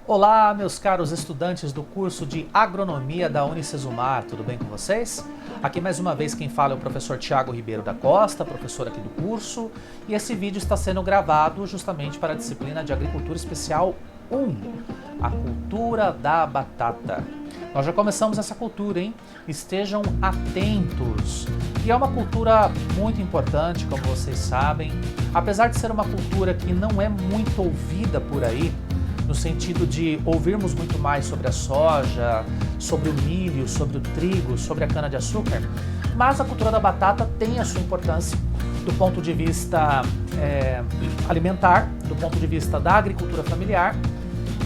Olá, meus caros estudantes do curso de Agronomia da Unicesumar, tudo bem com vocês? Aqui mais uma vez quem fala é o professor Tiago Ribeiro da Costa, professor aqui do curso, e esse vídeo está sendo gravado justamente para a disciplina de Agricultura Especial 1, a cultura da batata. Nós já começamos essa cultura, hein? Estejam atentos! E é uma cultura muito importante, como vocês sabem, apesar de ser uma cultura que não é muito ouvida por aí, no sentido de ouvirmos muito mais sobre a soja, sobre o milho, sobre o trigo, sobre a cana-de-açúcar, mas a cultura da batata tem a sua importância do ponto de vista alimentar, do ponto de vista da agricultura familiar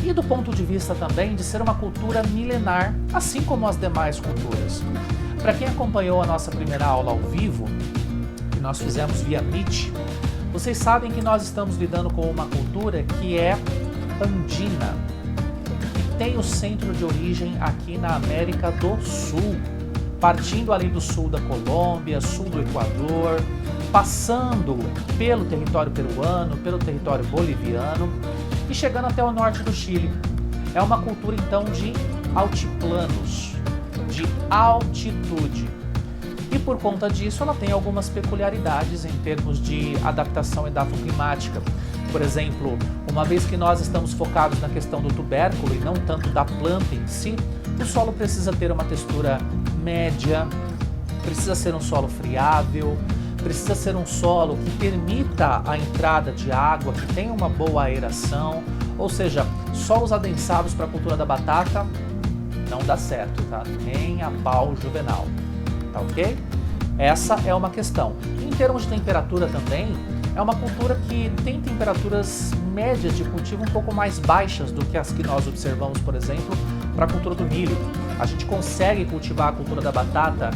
e do ponto de vista também de ser uma cultura milenar, assim como as demais culturas. Para quem acompanhou a nossa primeira aula ao vivo, que nós fizemos via Meet, vocês sabem que nós estamos lidando com uma cultura que é andina, que tem o centro de origem aqui na América do Sul, partindo ali do sul da Colômbia, sul do Equador, passando pelo território peruano, pelo território boliviano e chegando até o norte do Chile. É uma cultura então de altiplanos, de altitude. E por conta disso ela tem algumas peculiaridades em termos de adaptação edafoclimática. Por exemplo, uma vez que nós estamos focados na questão do tubérculo e não tanto da planta em si, o solo precisa ter uma textura média, precisa ser um solo friável, precisa ser um solo que permita a entrada de água, que tenha uma boa aeração, ou seja, solos adensados para a cultura da batata não dá certo, tá? Nem a pau juvenal, tá ok? Essa é uma questão. Em termos de temperatura também, é uma cultura que tem temperaturas médias de cultivo um pouco mais baixas do que as que nós observamos, por exemplo, para a cultura do milho. A gente consegue cultivar a cultura da batata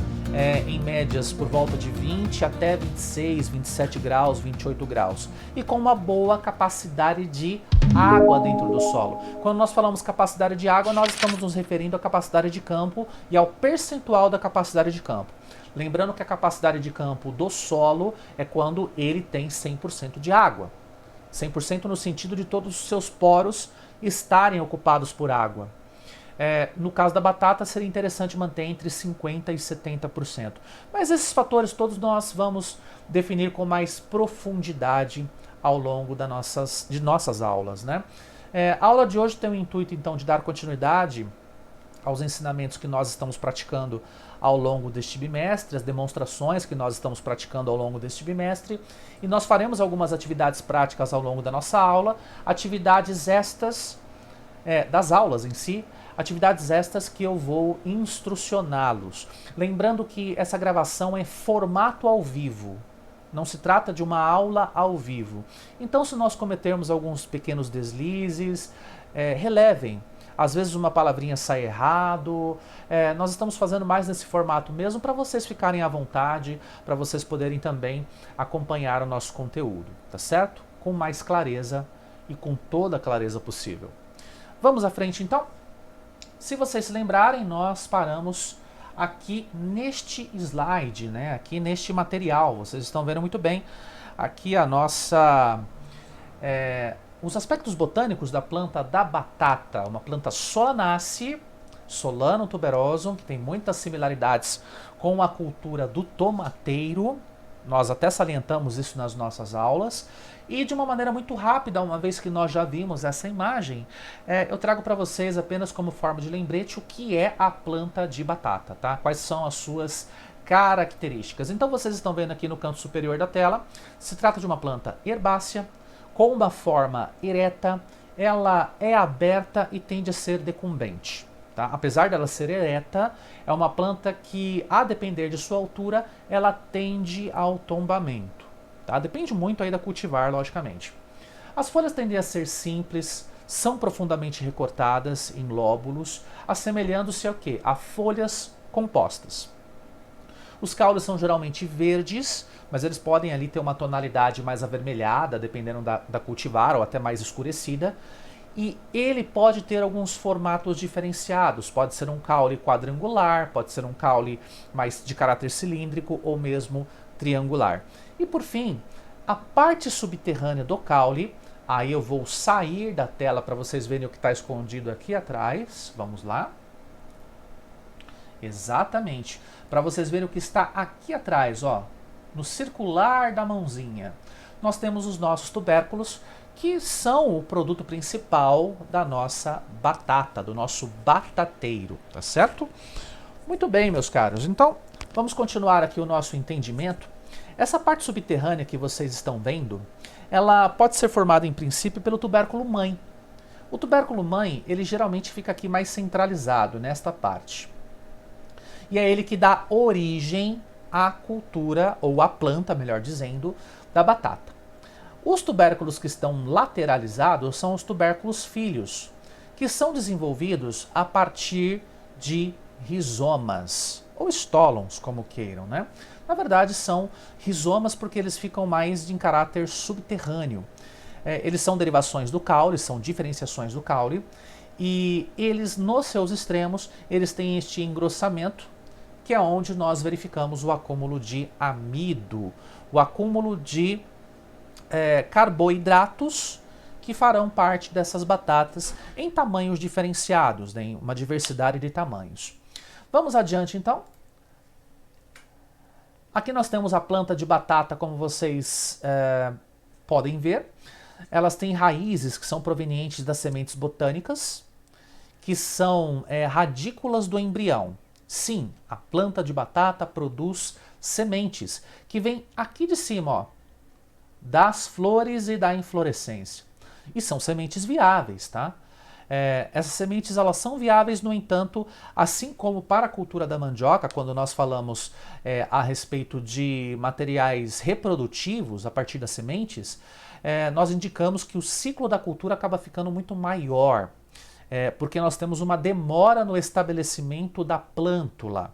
em médias por volta de 20 até 26, 27 graus, 28 graus. E com uma boa capacidade de água dentro do solo. Quando nós falamos capacidade de água, nós estamos nos referindo à capacidade de campo e ao percentual da capacidade de campo. Lembrando que a capacidade de campo do solo é quando ele tem 100% de água. 100% no sentido de todos os seus poros estarem ocupados por água. No caso da batata, seria interessante manter entre 50% e 70%. Mas esses fatores todos nós vamos definir com mais profundidade ao longo de nossas aulas, né? A aula de hoje tem o intuito, então, de dar continuidade aos ensinamentos que nós estamos praticando ao longo deste bimestre, as demonstrações que nós estamos praticando ao longo deste bimestre, e nós faremos algumas atividades práticas ao longo da nossa aula, atividades estas das aulas em si, atividades estas que eu vou instrucioná-los. Lembrando que essa gravação é formato ao vivo, não se trata de uma aula ao vivo. Então, se nós cometermos alguns pequenos deslizes, relevem. Às vezes uma palavrinha sai errado, nós estamos fazendo mais nesse formato mesmo para vocês ficarem à vontade, para vocês poderem também acompanhar o nosso conteúdo, tá certo? Com mais clareza e com toda a clareza possível. Vamos à frente então? Se vocês se lembrarem, nós paramos aqui neste slide, né? Aqui neste material, vocês estão vendo muito bem aqui a nossa... os aspectos botânicos da planta da batata, uma planta solanácea, Solanum tuberosum, que tem muitas similaridades com a cultura do tomateiro. Nós até salientamos isso nas nossas aulas. E de uma maneira muito rápida, uma vez que nós já vimos essa imagem, eu trago para vocês apenas como forma de lembrete o que é a planta de batata, tá? Quais são as suas características. Então vocês estão vendo aqui no canto superior da tela, se trata de uma planta herbácea, com uma forma ereta, ela é aberta e tende a ser decumbente. Tá? Apesar dela ser ereta, é uma planta que, a depender de sua altura, ela tende ao tombamento. Tá? Depende muito aí da cultivar, logicamente. As folhas tendem a ser simples, são profundamente recortadas em lóbulos, assemelhando-se ao quê? A folhas compostas. Os caules são geralmente verdes, mas eles podem ali ter uma tonalidade mais avermelhada, dependendo da cultivar, ou até mais escurecida. E ele pode ter alguns formatos diferenciados. Pode ser um caule quadrangular, pode ser um caule mais de caráter cilíndrico ou mesmo triangular. E por fim, a parte subterrânea do caule, aí eu vou sair da tela para vocês verem o que está escondido aqui atrás. Vamos lá. Exatamente. Para vocês verem o que está aqui atrás, ó, no circular da mãozinha. Nós temos os nossos tubérculos, que são o produto principal da nossa batata, do nosso batateiro, tá certo? Muito bem, meus caros. Então, vamos continuar aqui o nosso entendimento. Essa parte subterrânea que vocês estão vendo, ela pode ser formada em princípio pelo tubérculo mãe. O tubérculo mãe, ele geralmente fica aqui mais centralizado nesta parte. E é ele que dá origem à cultura, ou à planta, melhor dizendo, da batata. Os tubérculos que estão lateralizados são os tubérculos filhos, que são desenvolvidos a partir de rizomas, ou estólons, como queiram, né? Na verdade, são rizomas porque eles ficam mais em caráter subterrâneo. Eles são derivações do caule, são diferenciações do caule, e eles, nos seus extremos, eles têm este engrossamento, que é onde nós verificamos o acúmulo de amido, o acúmulo de carboidratos que farão parte dessas batatas em tamanhos diferenciados, né, em uma diversidade de tamanhos. Vamos adiante então. Aqui nós temos a planta de batata, como vocês podem ver. Elas têm raízes que são provenientes das sementes botânicas, que são radículas do embrião. Sim, a planta de batata produz sementes, que vêm aqui de cima, ó, das flores e da inflorescência. E são sementes viáveis, tá? Essas sementes elas são viáveis, no entanto, assim como para a cultura da mandioca, quando nós falamos a respeito de materiais reprodutivos a partir das sementes, nós indicamos que o ciclo da cultura acaba ficando muito maior, porque nós temos uma demora no estabelecimento da plântula.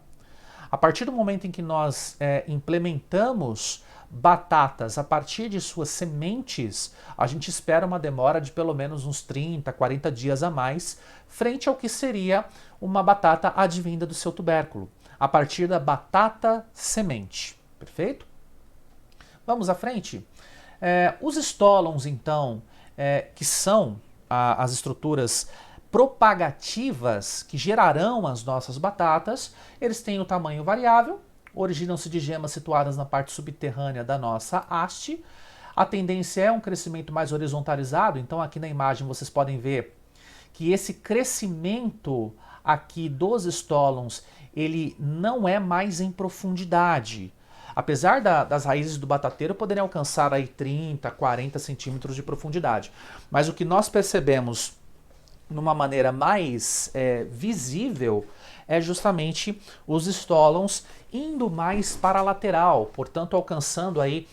A partir do momento em que nós implementamos batatas a partir de suas sementes, a gente espera uma demora de pelo menos uns 30, 40 dias a mais, frente ao que seria uma batata advinda do seu tubérculo, a partir da batata semente. Perfeito? Vamos à frente? Os estólons, então, que são as estruturas propagativas que gerarão as nossas batatas, eles têm o tamanho variável, originam-se de gemas situadas na parte subterrânea da nossa haste. A tendência é um crescimento mais horizontalizado, então aqui na imagem vocês podem ver que esse crescimento aqui dos estólons, ele não é mais em profundidade. Apesar das raízes do batateiro poderem alcançar aí 30, 40 centímetros de profundidade. Mas o que nós percebemos numa maneira mais visível é justamente os estólons indo mais para a lateral, portanto alcançando aí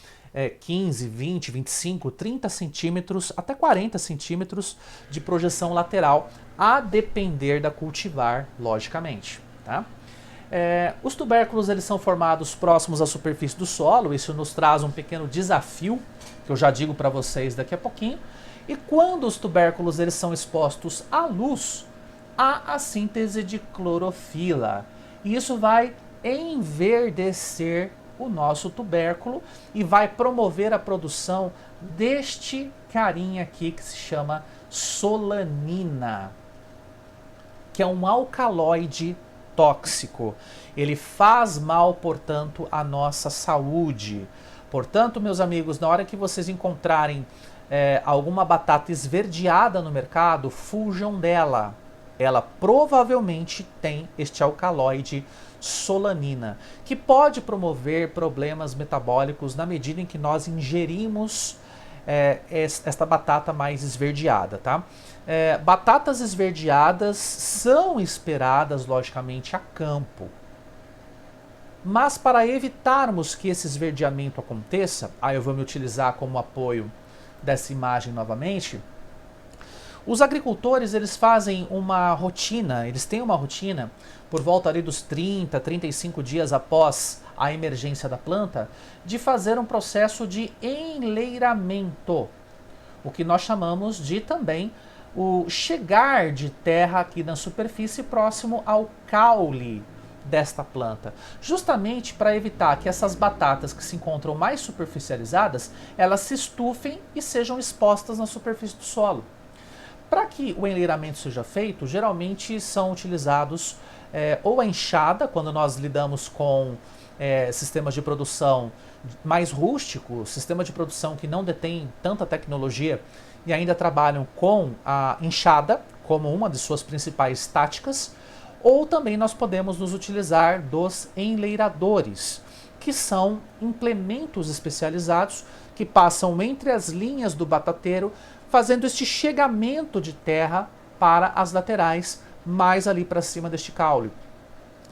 15, 20, 25, 30 centímetros, até 40 centímetros de projeção lateral, a depender da cultivar, logicamente. Tá? Os tubérculos eles são formados próximos à superfície do solo, isso nos traz um pequeno desafio, que eu já digo para vocês daqui a pouquinho. E quando os tubérculos eles são expostos à luz, há a síntese de clorofila. E isso vai enverdecer o nosso tubérculo e vai promover a produção deste carinha aqui que se chama solanina, que é um alcaloide tóxico. Ele faz mal, portanto, à nossa saúde. Portanto, meus amigos, na hora que vocês encontrarem alguma batata esverdeada no mercado, fujam dela. Ela provavelmente tem este alcaloide solanina, que pode promover problemas metabólicos na medida em que nós ingerimos esta batata mais esverdeada, tá? Batatas esverdeadas são esperadas, logicamente, a campo. Mas para evitarmos que esse esverdeamento aconteça, aí eu vou me utilizar como apoio dessa imagem novamente, os agricultores eles fazem uma rotina, eles têm uma rotina por volta ali dos 30, 35 dias após a emergência da planta, de fazer um processo de enleiramento, o que nós chamamos de também o chegar de terra aqui na superfície próximo ao caule desta planta, justamente para evitar que essas batatas que se encontram mais superficializadas, elas se estufem e sejam expostas na superfície do solo. Para que o enleiramento seja feito, geralmente são utilizados ou a enxada, quando nós lidamos com sistemas de produção mais rústicos, sistema de produção que não detém tanta tecnologia e ainda trabalham com a enxada como uma de suas principais táticas, ou também nós podemos nos utilizar dos enleiradores, que são implementos especializados que passam entre as linhas do batateiro, fazendo este chegamento de terra para as laterais, mais ali para cima deste caule.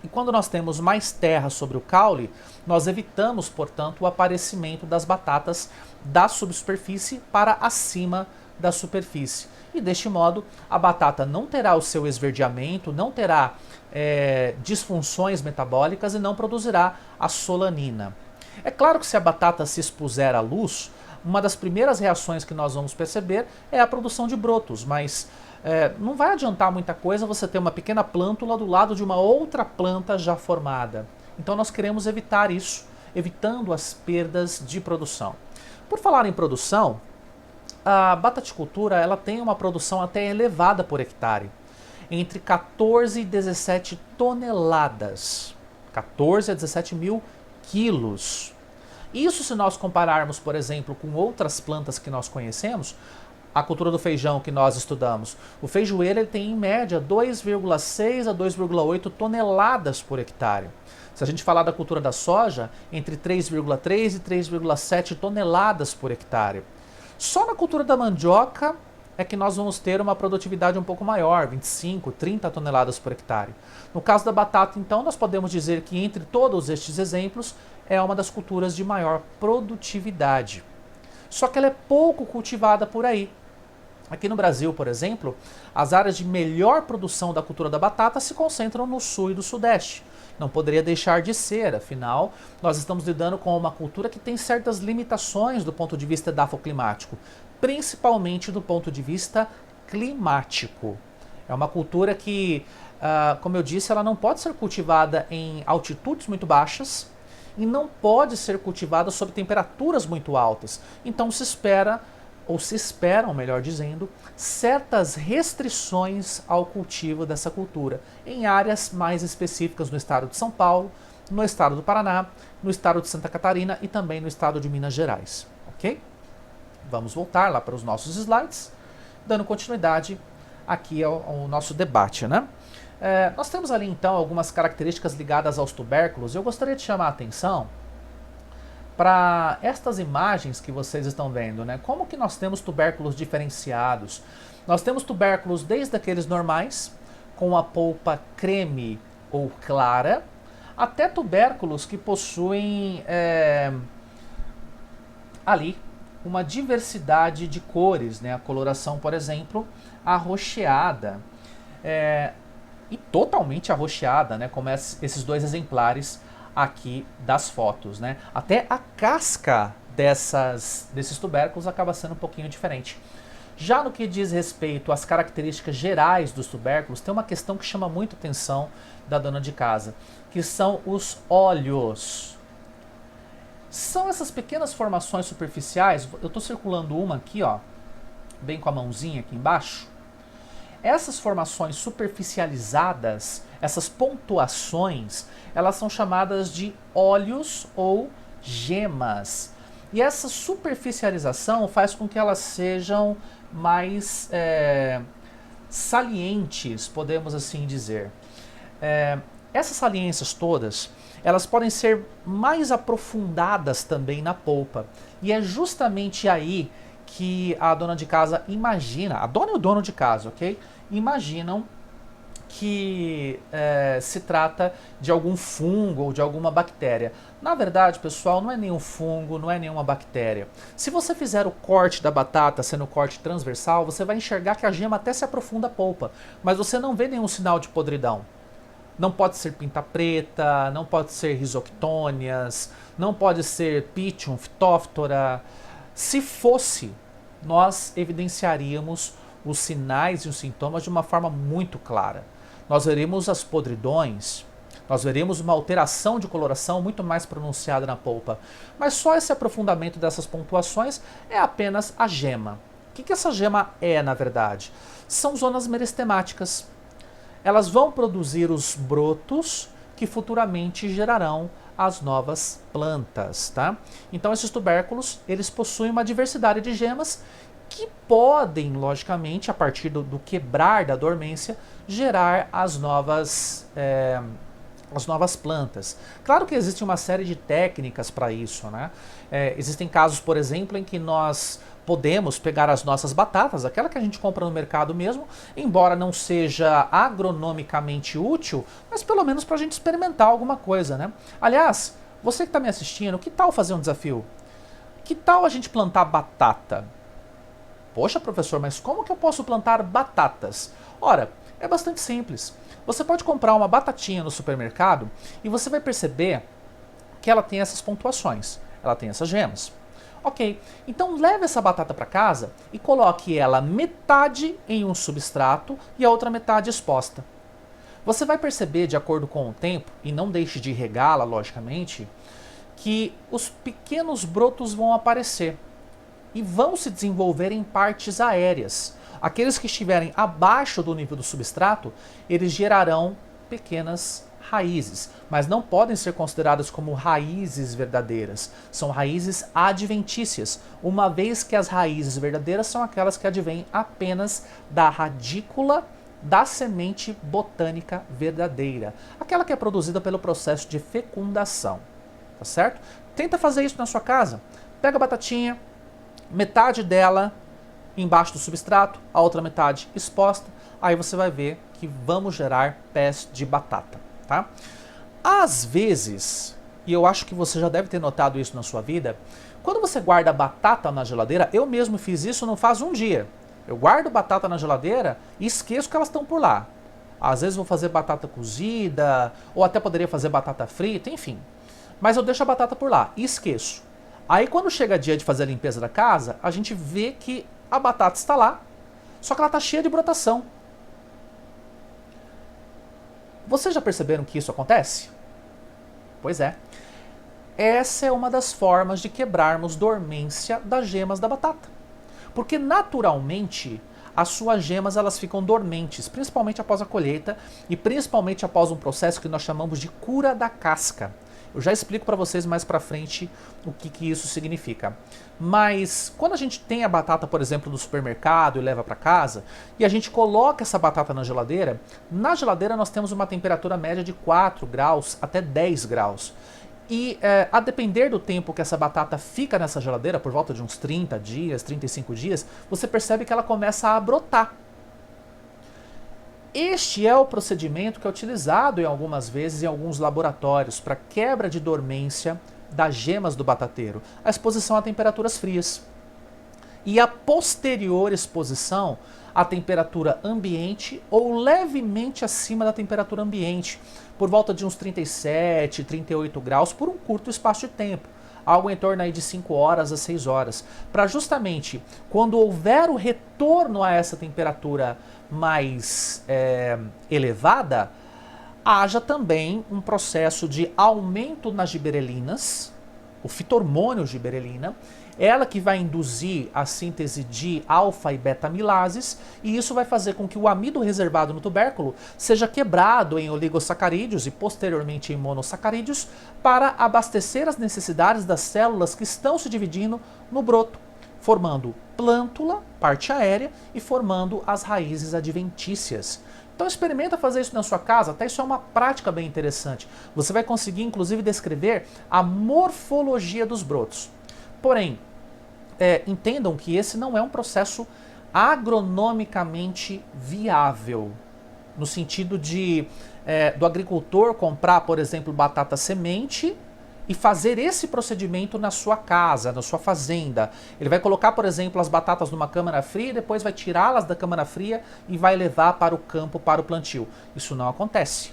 E quando nós temos mais terra sobre o caule, nós evitamos, portanto, o aparecimento das batatas da subsuperfície para acima da superfície. E deste modo, a batata não terá o seu esverdeamento, não terá disfunções metabólicas e não produzirá a solanina. É claro que se a batata se expuser à luz, uma das primeiras reações que nós vamos perceber é a produção de brotos, mas não vai adiantar muita coisa você ter uma pequena plântula do lado de uma outra planta já formada. Então nós queremos evitar isso, evitando as perdas de produção. Por falar em produção, a bataticultura ela tem uma produção até elevada por hectare, entre 14 e 17 toneladas, 14 a 17 mil quilos. Isso se nós compararmos, por exemplo, com outras plantas que nós conhecemos, a cultura do feijão que nós estudamos, o feijoeiro ele tem em média 2,6 a 2,8 toneladas por hectare. Se a gente falar da cultura da soja, entre 3,3 e 3,7 toneladas por hectare. Só na cultura da mandioca é que nós vamos ter uma produtividade um pouco maior, 25, 30 toneladas por hectare. No caso da batata, então, nós podemos dizer que entre todos estes exemplos, é uma das culturas de maior produtividade. Só que ela é pouco cultivada por aí. Aqui no Brasil, por exemplo, as áreas de melhor produção da cultura da batata se concentram no sul e do sudeste. Não poderia deixar de ser, afinal, nós estamos lidando com uma cultura que tem certas limitações do ponto de vista edafoclimático, principalmente do ponto de vista climático. É uma cultura que, como eu disse, ela não pode ser cultivada em altitudes muito baixas e não pode ser cultivada sob temperaturas muito altas. Então se espera, ou se esperam, melhor dizendo, certas restrições ao cultivo dessa cultura em áreas mais específicas no estado de São Paulo, no estado do Paraná, no estado de Santa Catarina e também no estado de Minas Gerais. Ok? Vamos voltar lá para os nossos slides, dando continuidade aqui ao nosso debate, né? Nós temos ali então algumas características ligadas aos tubérculos. Eu gostaria de chamar a atenção para estas imagens que vocês estão vendo, né? Como que nós temos tubérculos diferenciados? Nós temos tubérculos desde aqueles normais, com a polpa creme ou clara, até tubérculos que possuem ali uma diversidade de cores, né? A coloração, por exemplo, arroxeada, e totalmente arroxeada, né? Como esses dois exemplares aqui das fotos, né? Até a casca desses tubérculos acaba sendo um pouquinho diferente. Já no que diz respeito às características gerais dos tubérculos, tem uma questão que chama muito a atenção da dona de casa, que são os óleos. São essas pequenas formações superficiais, eu estou circulando uma aqui, ó, bem com a mãozinha aqui embaixo. Essas formações superficializadas, essas pontuações, elas são chamadas de óleos ou gemas. E essa superficialização faz com que elas sejam mais salientes, podemos assim dizer. Essas saliências todas, elas podem ser mais aprofundadas também na polpa. E é justamente aí que a dona de casa imagina, a dona e o dono de casa, ok? Imaginam que se trata de algum fungo ou de alguma bactéria. Na verdade, pessoal, não é nenhum fungo, não é nenhuma bactéria. Se você fizer o corte da batata sendo corte transversal, você vai enxergar que a gema até se aprofunda a polpa, mas você não vê nenhum sinal de podridão. Não pode ser pinta preta, não pode ser rhizoctônias, não pode ser Pythium, Phytophthora. Se fosse, nós evidenciaríamos os sinais e os sintomas de uma forma muito clara. Nós veremos as podridões Nós veremos uma alteração de coloração muito mais pronunciada na polpa. Mas só esse aprofundamento dessas pontuações é apenas a gema. O que essa gema é, na verdade? São zonas meristemáticas. Elas vão produzir os brotos que futuramente gerarão as novas plantas, tá? Então esses tubérculos, eles possuem uma diversidade de gemas que podem, logicamente, a partir do quebrar da dormência, gerar as novas plantas. Claro que existe uma série de técnicas para isso, né? Existem casos, por exemplo, em que nós podemos pegar as nossas batatas, aquela que a gente compra no mercado mesmo, embora não seja agronomicamente útil, mas pelo menos para a gente experimentar alguma coisa, né? Aliás, você que está me assistindo, que tal fazer um desafio? Que tal a gente plantar batata? Poxa, professor, mas como que eu posso plantar batatas? Ora, é bastante simples. Você pode comprar uma batatinha no supermercado e você vai perceber que ela tem essas pontuações, ela tem essas gemas. Ok, então leve essa batata para casa e coloque ela metade em um substrato e a outra metade exposta. Você vai perceber, de acordo com o tempo, e não deixe de regá-la, logicamente, que os pequenos brotos vão aparecer e vão se desenvolver em partes aéreas. Aqueles que estiverem abaixo do nível do substrato, eles gerarão pequenas raízes, mas não podem ser consideradas como raízes verdadeiras. São raízes adventícias, uma vez que as raízes verdadeiras são aquelas que advêm apenas da radícula da semente botânica verdadeira, aquela que é produzida pelo processo de fecundação, tá certo? Tenta fazer isso na sua casa. Pega a batatinha, metade dela embaixo do substrato, a outra metade exposta, aí você vai ver que vamos gerar pés de batata, tá? Às vezes, e eu acho que você já deve ter notado isso na sua vida, quando você guarda batata na geladeira, eu mesmo fiz isso não faz um dia. Eu guardo batata na geladeira e esqueço que elas estão por lá. Às vezes vou fazer batata cozida, ou até poderia fazer batata frita, enfim. Mas eu deixo a batata por lá e esqueço. Aí quando chega dia de fazer a limpeza da casa, a gente vê que a batata está lá, só que ela está cheia de brotação. Vocês já perceberam que isso acontece? Pois é. Essa é uma das formas de quebrarmos dormência das gemas da batata. Porque naturalmente as suas gemas elas ficam dormentes, principalmente após a colheita e principalmente após um processo que nós chamamos de cura da casca. Eu já explico para vocês mais para frente o que isso significa. Mas quando a gente tem a batata, por exemplo, no supermercado e leva para casa, e a gente coloca essa batata na geladeira nós temos uma temperatura média de 4 graus até 10 graus. E a depender do tempo que essa batata fica nessa geladeira, por volta de uns 30 dias, 35 dias, você percebe que ela começa a brotar. Este é o procedimento que é utilizado em algumas vezes em alguns laboratórios para quebra de dormência das gemas do batateiro, a exposição a temperaturas frias. E a posterior exposição à temperatura ambiente ou levemente acima da temperatura ambiente, por volta de uns 37, 38 graus por um curto espaço de tempo, algo em torno aí de 5 horas a 6 horas, para justamente quando houver o retorno a essa temperatura mais elevada, haja também um processo de aumento nas giberelinas, o fito-hormônio giberelina, ela que vai induzir a síntese de alfa e beta-amilases, e isso vai fazer com que o amido reservado no tubérculo seja quebrado em oligosacarídeos e posteriormente em monossacarídeos para abastecer as necessidades das células que estão se dividindo no broto, formando plântula, parte aérea, e formando as raízes adventícias. Então experimenta fazer isso na sua casa, até isso é uma prática bem interessante. Você vai conseguir inclusive descrever a morfologia dos brotos. Porém, entendam que esse não é um processo agronomicamente viável, no sentido de do agricultor comprar, por exemplo, batata semente e fazer esse procedimento na sua casa, na sua fazenda. Ele vai colocar, por exemplo, as batatas numa câmara fria e depois vai tirá-las da câmara fria e vai levar para o campo, para o plantio. Isso não acontece,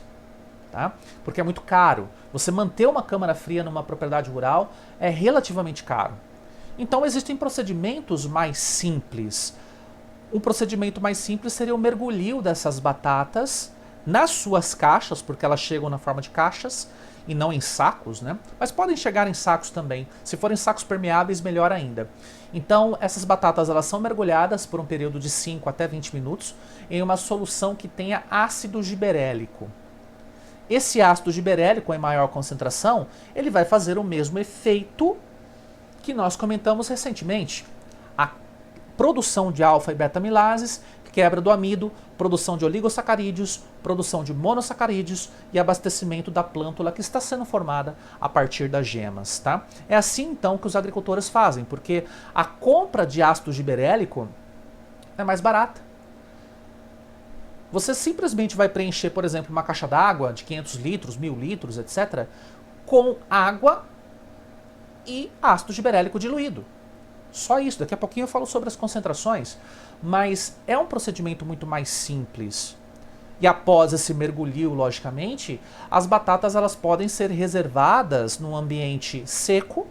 tá? Porque é muito caro. Você manter uma câmara fria numa propriedade rural é relativamente caro. Então existem procedimentos mais simples. Um procedimento mais simples seria o mergulho dessas batatas nas suas caixas, porque elas chegam na forma de caixas e não em sacos, né? Mas podem chegar em sacos também. Se forem sacos permeáveis, melhor ainda. Então, essas batatas elas são mergulhadas por um período de 5 até 20 minutos em uma solução que tenha ácido giberélico. Esse ácido giberélico em maior concentração, ele vai fazer o mesmo efeito que nós comentamos recentemente. A produção de alfa e beta amilases, quebra do amido, produção de oligosacarídeos, produção de monossacarídeos e abastecimento da plântula que está sendo formada a partir das gemas, tá? É assim então que os agricultores fazem, porque a compra de ácido giberélico é mais barata. Você simplesmente vai preencher, por exemplo, uma caixa d'água de 500 litros, 1000 litros, etc., com água e ácido giberélico diluído. Só isso, daqui a pouquinho eu falo sobre as concentrações, mas é um procedimento muito mais simples. E após esse mergulho, logicamente, as batatas elas podem ser reservadas num ambiente seco,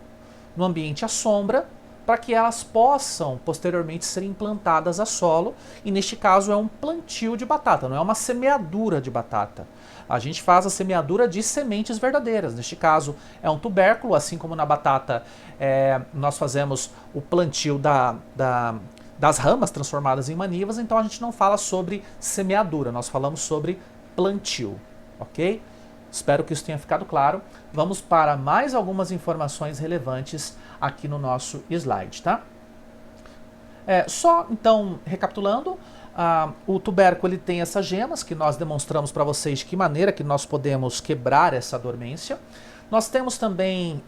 num ambiente à sombra, para que elas possam posteriormente ser implantadas a solo, e neste caso é um plantio de batata, não é uma semeadura de batata. A gente faz a semeadura de sementes verdadeiras, neste caso é um tubérculo, assim como na batata nós fazemos o plantio das ramas transformadas em manivas, então a gente não fala sobre semeadura, nós falamos sobre plantio, ok? Espero que isso tenha ficado claro. Vamos para mais algumas informações relevantes aqui no nosso slide, tá? Só, então, recapitulando, o tubérculo ele tem essas gemas que nós demonstramos para vocês de que maneira que nós podemos quebrar essa dormência. Nós temos também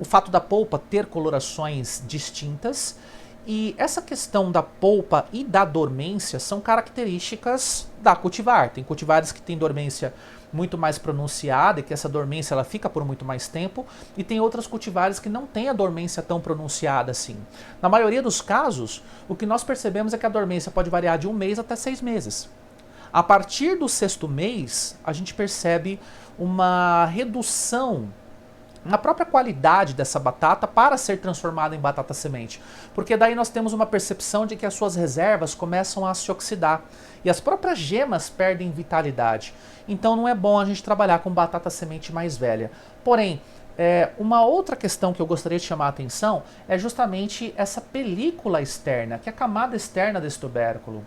o fato da polpa ter colorações distintas. E essa questão da polpa e da dormência são características da cultivar. Tem cultivares que têm dormência muito mais pronunciada e que essa dormência ela fica por muito mais tempo, e tem outras cultivares que não têm a dormência tão pronunciada assim. Na maioria dos casos, o que nós percebemos é que a dormência pode variar de 1 mês até 6 meses. A partir do 6º mês, a gente percebe uma redução na própria qualidade dessa batata para ser transformada em batata semente. Porque daí nós temos uma percepção de que as suas reservas começam a se oxidar e as próprias gemas perdem vitalidade. Então não é bom a gente trabalhar com batata semente mais velha. Porém, uma outra questão que eu gostaria de chamar a atenção é justamente essa película externa, que é a camada externa desse tubérculo.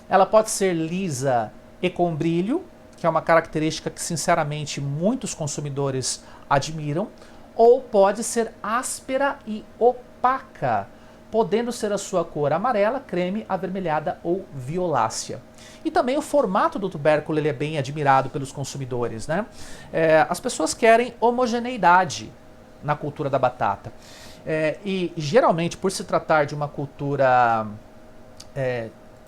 Ela pode ser lisa e com brilho, que é uma característica que sinceramente muitos consumidores admiram, ou pode ser áspera e opaca, podendo ser a sua cor amarela, creme, avermelhada ou violácea. E também o formato do tubérculo ele é bem admirado pelos consumidores, né? As pessoas querem homogeneidade na cultura da batata. E geralmente, por se tratar de uma cultura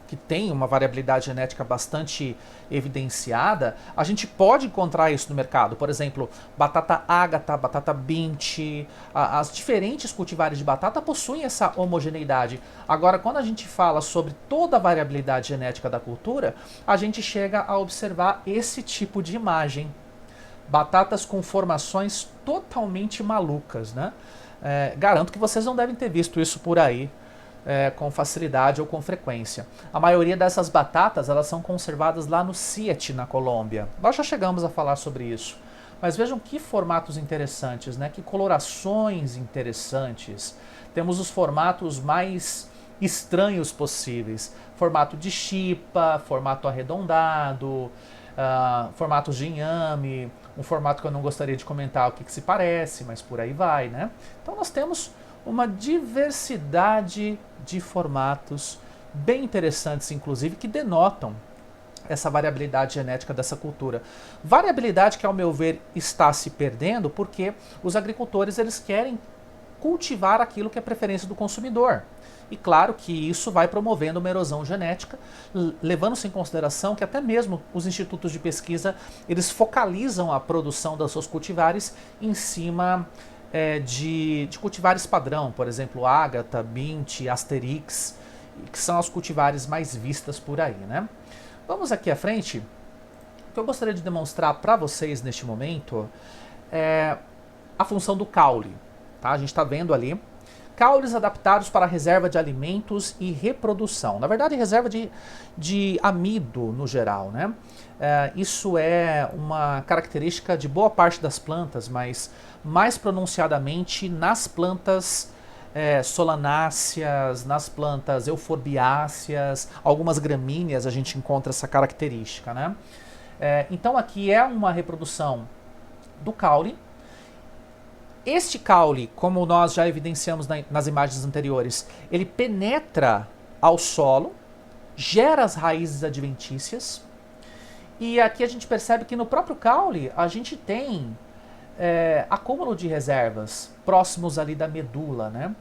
que tem uma variabilidade genética bastante evidenciada, a gente pode encontrar isso no mercado. Por exemplo, batata ágata, batata bint, as diferentes cultivares de batata possuem essa homogeneidade. Agora, quando a gente fala sobre toda a variabilidade genética da cultura, a gente chega a observar esse tipo de imagem. Batatas com formações totalmente malucas, né? Garanto que vocês não devem ter visto isso por aí com facilidade ou com frequência. A maioria dessas batatas elas são conservadas lá no Ciet, na Colômbia. Nós já chegamos a falar sobre isso. Mas vejam que formatos interessantes, né? Que colorações interessantes. Temos os formatos mais estranhos possíveis. Formato de chipa, formato arredondado, formatos de inhame, um formato que eu não gostaria de comentar o que se parece, mas por aí vai, né? Então nós temos uma diversidade de formatos bem interessantes, inclusive, que denotam essa variabilidade genética dessa cultura. Variabilidade que, ao meu ver, está se perdendo porque os agricultores eles querem cultivar aquilo que é preferência do consumidor. E claro que isso vai promovendo uma erosão genética, levando-se em consideração que até mesmo os institutos de pesquisa eles focalizam a produção das seus cultivares em cima de cultivares padrão, por exemplo, Ágata, Bint, Asterix, que são as cultivares mais vistas por aí, né? Vamos aqui à frente. O que eu gostaria de demonstrar para vocês neste momento é a função do caule. Tá? A gente está vendo ali. caules adaptados para reserva de alimentos e reprodução. Na verdade, reserva de amido no geral, né? Isso é uma característica de boa parte das plantas, mas mais pronunciadamente nas plantas solanáceas, nas plantas euforbiáceas, algumas gramíneas a gente encontra essa característica, né? Então aqui é uma reprodução do caule. Este caule, como nós já evidenciamos nas imagens anteriores, ele penetra ao solo, gera as raízes adventícias, e aqui a gente percebe que no próprio caule a gente tem acúmulo de reservas próximos ali da medula, né?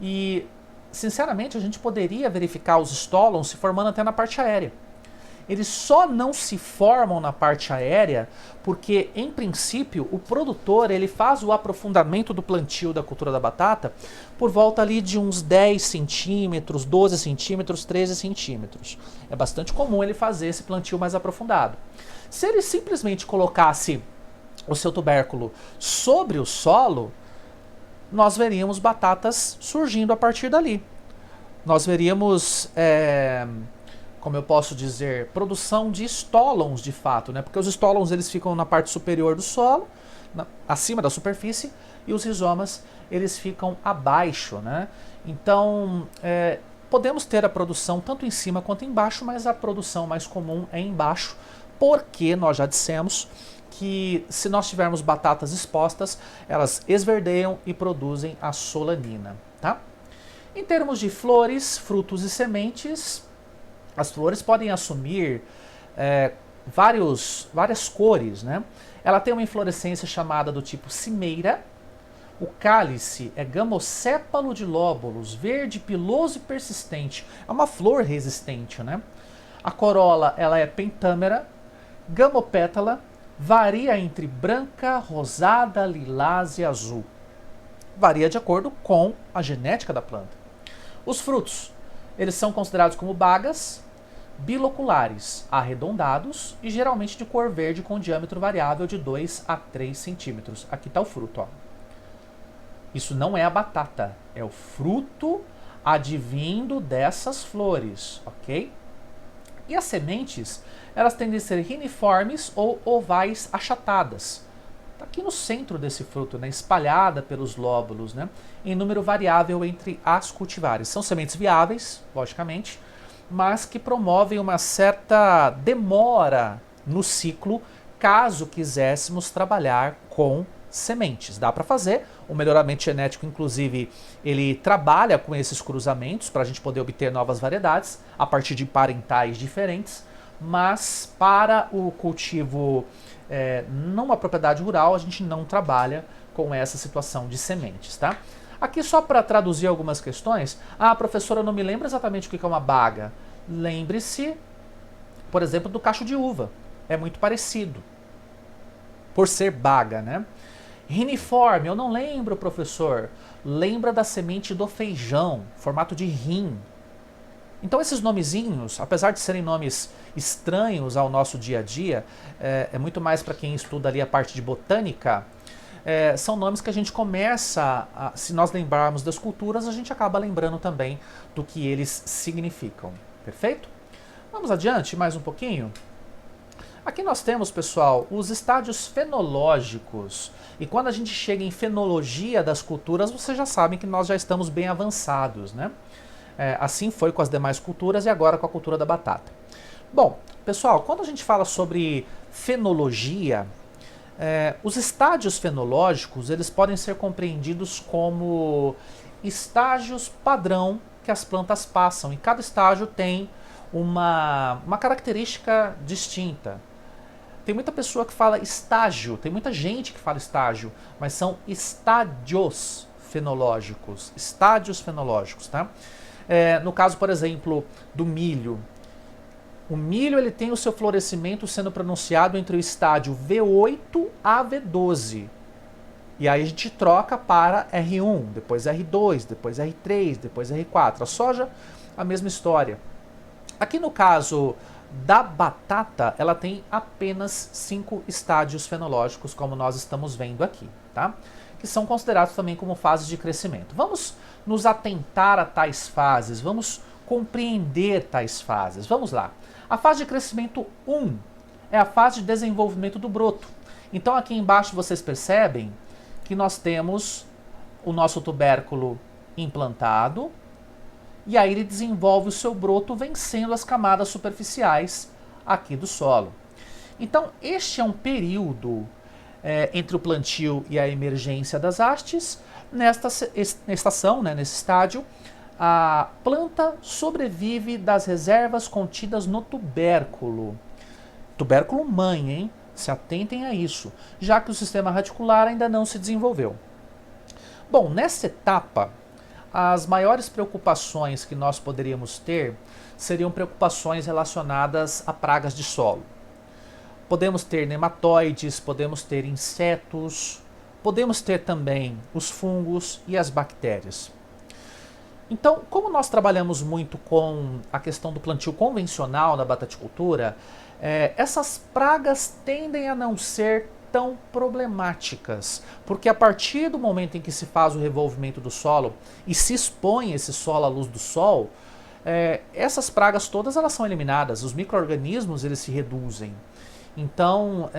E, sinceramente, a gente poderia verificar os estólons se formando até na parte aérea. Eles só não se formam na parte aérea porque, em princípio, o produtor ele faz o aprofundamento do plantio da cultura da batata por volta ali de uns 10 centímetros, 12 centímetros, 13 centímetros. É bastante comum ele fazer esse plantio mais aprofundado. Se ele simplesmente colocasse o seu tubérculo sobre o solo, nós veríamos batatas surgindo a partir dali. Nós veríamos, como eu posso dizer, produção de estólons de fato, né? Porque os estólons eles ficam na parte superior do solo, acima da superfície, e os rizomas eles ficam abaixo, né? Então, podemos ter a produção tanto em cima quanto embaixo, mas a produção mais comum é embaixo, porque nós já dissemos que se nós tivermos batatas expostas, elas esverdeiam e produzem a solanina, tá? Em termos de flores, frutos e sementes, as flores podem assumir várias cores, né? Ela tem uma inflorescência chamada do tipo cimeira. O cálice é gamocépalo de lóbulos, verde, piloso e persistente. É uma flor resistente, né? A corola ela é pentâmera, gamopétala, varia entre branca, rosada, lilás e azul. Varia de acordo com a genética da planta. Os frutos, eles são considerados como bagas, biloculares, arredondados e geralmente de cor verde com diâmetro variável de 2 a 3 centímetros. Aqui está o fruto, ó. Isso não é a batata, é o fruto advindo dessas flores, ok? E as sementes, elas tendem a ser reniformes ou ovais achatadas. Está aqui no centro desse fruto, né, espalhada pelos lóbulos, né, em número variável entre as cultivares. São sementes viáveis, logicamente, mas que promovem uma certa demora no ciclo, caso quiséssemos trabalhar com sementes. Dá para fazer, o melhoramento genético, inclusive, ele trabalha com esses cruzamentos para a gente poder obter novas variedades a partir de parentais diferentes, mas para o cultivo numa propriedade rural, a gente não trabalha com essa situação de sementes, tá? Aqui só para traduzir algumas questões, professora, eu não me lembro exatamente o que é uma baga. Lembre-se, por exemplo, do cacho de uva, é muito parecido, por ser baga, né? Riniforme, eu não lembro, professor. Lembra da semente do feijão, formato de rim. Então esses nomezinhos, apesar de serem nomes estranhos ao nosso dia a dia, é muito mais para quem estuda ali a parte de botânica, são nomes que a gente começa, se nós lembrarmos das culturas, a gente acaba lembrando também do que eles significam. Perfeito? Vamos adiante mais um pouquinho? Aqui nós temos, pessoal, os estádios fenológicos. E quando a gente chega em fenologia das culturas, vocês já sabem que nós já estamos bem avançados, né? Assim foi com as demais culturas e agora com a cultura da batata. Bom, pessoal, quando a gente fala sobre fenologia, os estádios fenológicos, eles podem ser compreendidos como estágios padrão que as plantas passam. E cada estágio tem uma característica distinta. Tem muita pessoa que fala estágio, tem muita gente que fala estágio, mas são estádios fenológicos, tá? No caso, por exemplo, do milho. O milho ele tem o seu florescimento sendo pronunciado entre o estádio V8 a V12. E aí a gente troca para R1, depois R2, depois R3, depois R4. A soja, a mesma história. Aqui no caso da batata, ela tem apenas 5 estádios fenológicos, como nós estamos vendo aqui, tá? Que são considerados também como fases de crescimento. Vamos nos atentar a tais fases, vamos compreender tais fases. Vamos lá. A fase de crescimento 1 é a fase de desenvolvimento do broto. Então aqui embaixo vocês percebem que nós temos o nosso tubérculo implantado e aí ele desenvolve o seu broto vencendo as camadas superficiais aqui do solo. Então este é um período entre o plantio e a emergência das hastes. Nesta estação, nesse estágio, a planta sobrevive das reservas contidas no tubérculo. Tubérculo mãe, hein? Se atentem a isso, já que o sistema radicular ainda não se desenvolveu. Bom, nessa etapa, as maiores preocupações que nós poderíamos ter seriam preocupações relacionadas a pragas de solo. Podemos ter nematóides, podemos ter insetos, podemos ter também os fungos e as bactérias. Então, como nós trabalhamos muito com a questão do plantio convencional da bataticultura, essas pragas tendem a não ser tão problemáticas, porque a partir do momento em que se faz o revolvimento do solo e se expõe esse solo à luz do sol, essas pragas todas elas são eliminadas, os micro-organismos eles se reduzem. Então,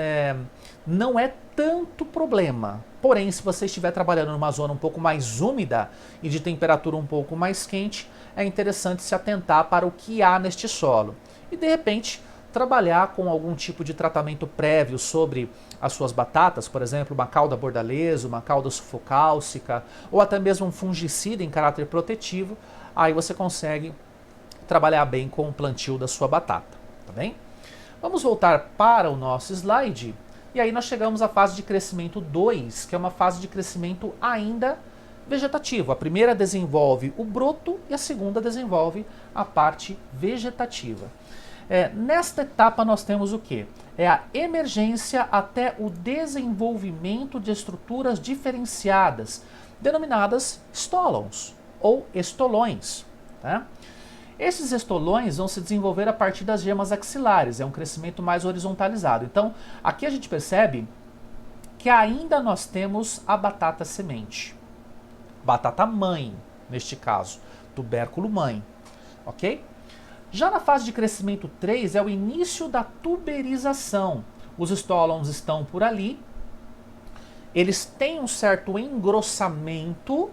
não é tanto problema. Porém, se você estiver trabalhando numa zona um pouco mais úmida e de temperatura um pouco mais quente, é interessante se atentar para o que há neste solo. E, de repente, trabalhar com algum tipo de tratamento prévio sobre as suas batatas, por exemplo, uma cauda bordaleza, uma cauda sulfocálcica, ou até mesmo um fungicida em caráter protetivo, aí você consegue trabalhar bem com o plantio da sua batata, tá bem? Vamos voltar para o nosso slide, e aí nós chegamos à fase de crescimento 2, que é uma fase de crescimento ainda vegetativo. A primeira desenvolve o broto e a segunda desenvolve a parte vegetativa. Nesta etapa nós temos o quê? É a emergência até o desenvolvimento de estruturas diferenciadas, denominadas stolons ou estolões. Tá? Esses estolões vão se desenvolver a partir das gemas axilares, é um crescimento mais horizontalizado. Então, aqui a gente percebe que ainda nós temos a batata semente, batata mãe, neste caso, tubérculo mãe, ok? Já na fase de crescimento 3 é o início da tuberização. Os estolons estão por ali, eles têm um certo engrossamento,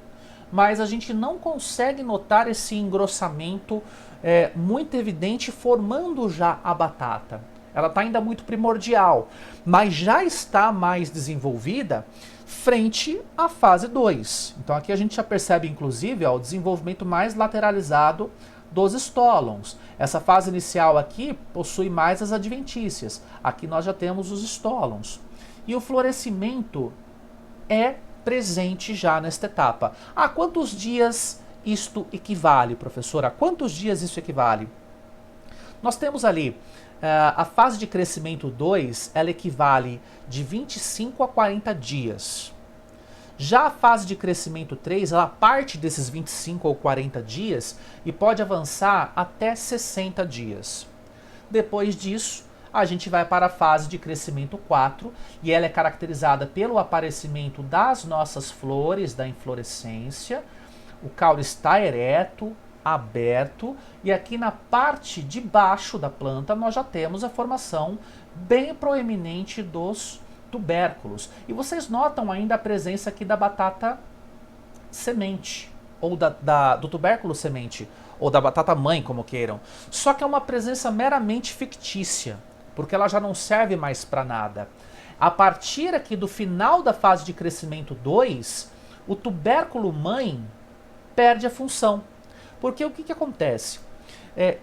mas a gente não consegue notar esse engrossamento muito evidente formando já a batata. Ela está ainda muito primordial, mas já está mais desenvolvida frente à fase 2. Então aqui a gente já percebe inclusive o desenvolvimento mais lateralizado dos estolons. Essa fase inicial aqui possui mais as adventícias. Aqui nós já temos os estolons. E o florescimento é presente já nesta etapa. A quantos dias isto equivale, professor? A quantos dias isso equivale? Nós temos ali a fase de crescimento 2, ela equivale de 25 a 40 dias. Já a fase de crescimento 3, ela parte desses 25 ou 40 dias e pode avançar até 60 dias. Depois disso, a gente vai para a fase de crescimento 4 e ela é caracterizada pelo aparecimento das nossas flores, da inflorescência. O caule está ereto, aberto, e aqui na parte de baixo da planta nós já temos a formação bem proeminente dos tubérculos. E vocês notam ainda a presença aqui da batata semente, ou do tubérculo semente, ou da batata mãe, como queiram. Só que é uma presença meramente fictícia, porque ela já não serve mais para nada. A partir aqui do final da fase de crescimento 2, o tubérculo mãe perde a função. Porque o que acontece?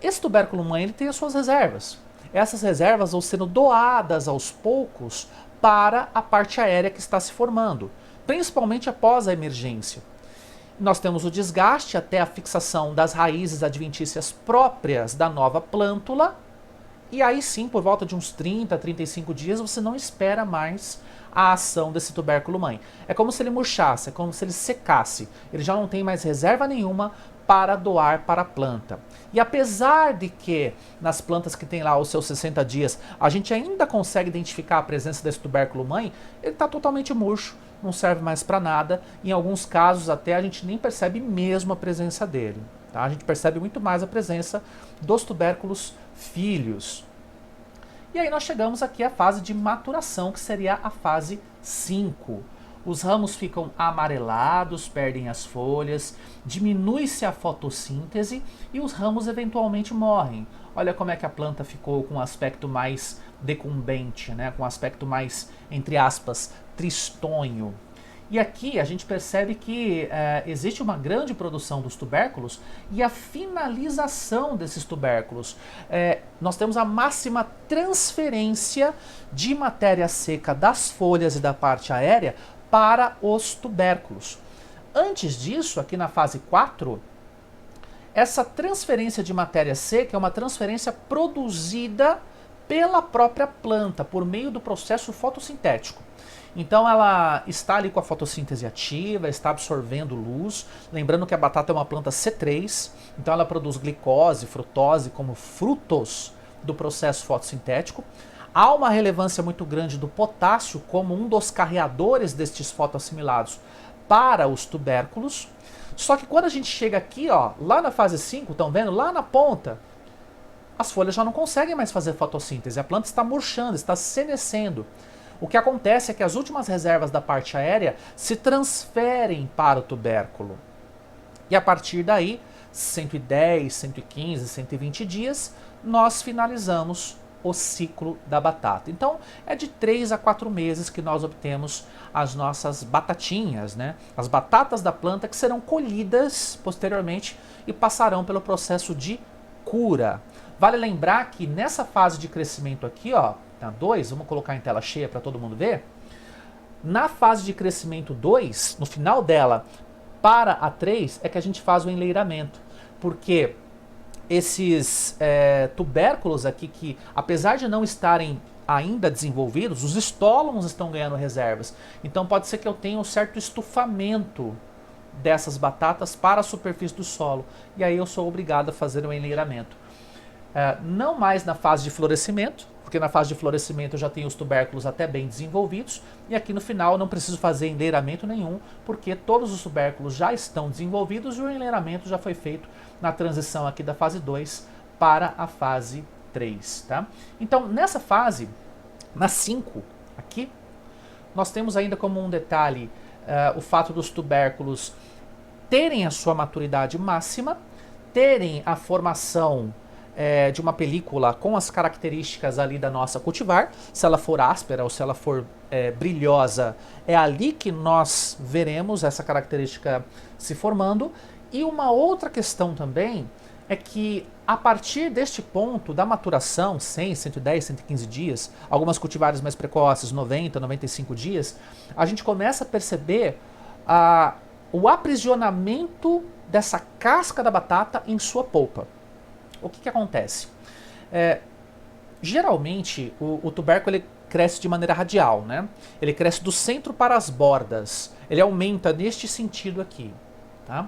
Esse tubérculo mãe ele tem as suas reservas. Essas reservas vão sendo doadas aos poucos para a parte aérea que está se formando, principalmente após a emergência. Nós temos o desgaste até a fixação das raízes adventícias próprias da nova plântula, e aí sim, por volta de uns 30, 35 dias, você não espera mais a ação desse tubérculo mãe. É como se ele murchasse, é como se ele secasse. Ele já não tem mais reserva nenhuma para doar para a planta. E apesar de que nas plantas que tem lá os seus 60 dias, a gente ainda consegue identificar a presença desse tubérculo mãe, ele está totalmente murcho. não serve mais para nada. Em alguns casos até a gente nem percebe mesmo a presença dele. Tá? A gente percebe muito mais a presença dos tubérculos filhos. E aí nós chegamos aqui à fase de maturação, que seria a fase 5. Os ramos ficam amarelados, perdem as folhas, diminui-se a fotossíntese e os ramos eventualmente morrem. Olha como é que a planta ficou com um aspecto mais decumbente, né? Com um aspecto mais, entre aspas, tristonho. E aqui a gente percebe que existe uma grande produção dos tubérculos e a finalização desses tubérculos. Nós temos a máxima transferência de matéria seca das folhas e da parte aérea para os tubérculos. Antes disso, aqui na fase 4, essa transferência de matéria seca é uma transferência produzida pela própria planta, por meio do processo fotossintético. Então ela está ali com a fotossíntese ativa, está absorvendo luz. Lembrando que a batata é uma planta C3, então ela produz glicose, frutose como frutos do processo fotossintético. Há uma relevância muito grande do potássio como um dos carreadores destes fotoassimilados para os tubérculos. Só que quando a gente chega aqui, ó, lá na fase 5, estão vendo? Lá na ponta, as folhas já não conseguem mais fazer fotossíntese. A planta está murchando, está senescendo. O que acontece é que as últimas reservas da parte aérea se transferem para o tubérculo. E a partir daí, 110, 115, 120 dias, nós finalizamos o ciclo da batata. Então, é de 3 a 4 meses que nós obtemos as nossas batatinhas, né? As batatas da planta que serão colhidas posteriormente e passarão pelo processo de cura. Vale lembrar que nessa fase de crescimento aqui, ó, na 2, vamos colocar em tela cheia para todo mundo ver. Na fase de crescimento 2, no final dela, para a 3, é que a gente faz o enleiramento. Porque esses tubérculos aqui, que apesar de não estarem ainda desenvolvidos, os estólons estão ganhando reservas. Então pode ser que eu tenha um certo estufamento dessas batatas para a superfície do solo. E aí eu sou obrigado a fazer o enleiramento. Não mais na fase de florescimento, porque na fase de florescimento eu já tenho os tubérculos até bem desenvolvidos, e aqui no final eu não preciso fazer enleiramento nenhum, porque todos os tubérculos já estão desenvolvidos e o enleiramento já foi feito na transição aqui da fase 2 para a fase 3. Tá? Então, nessa fase, na 5, aqui, nós temos ainda como um detalhe o fato dos tubérculos terem a sua maturidade máxima, terem a formação de uma película com as características ali da nossa cultivar. Se ela for áspera ou se ela for brilhosa, é ali que nós veremos essa característica se formando. E uma outra questão também é que a partir deste ponto da maturação, 100, 110, 115 dias, algumas cultivares mais precoces, 90, 95 dias, a gente começa a perceber o aprisionamento dessa casca da batata em sua polpa. O que acontece? Geralmente o tubérculo ele cresce de maneira radial, né? Ele cresce do centro para as bordas. Ele aumenta neste sentido aqui. Tá?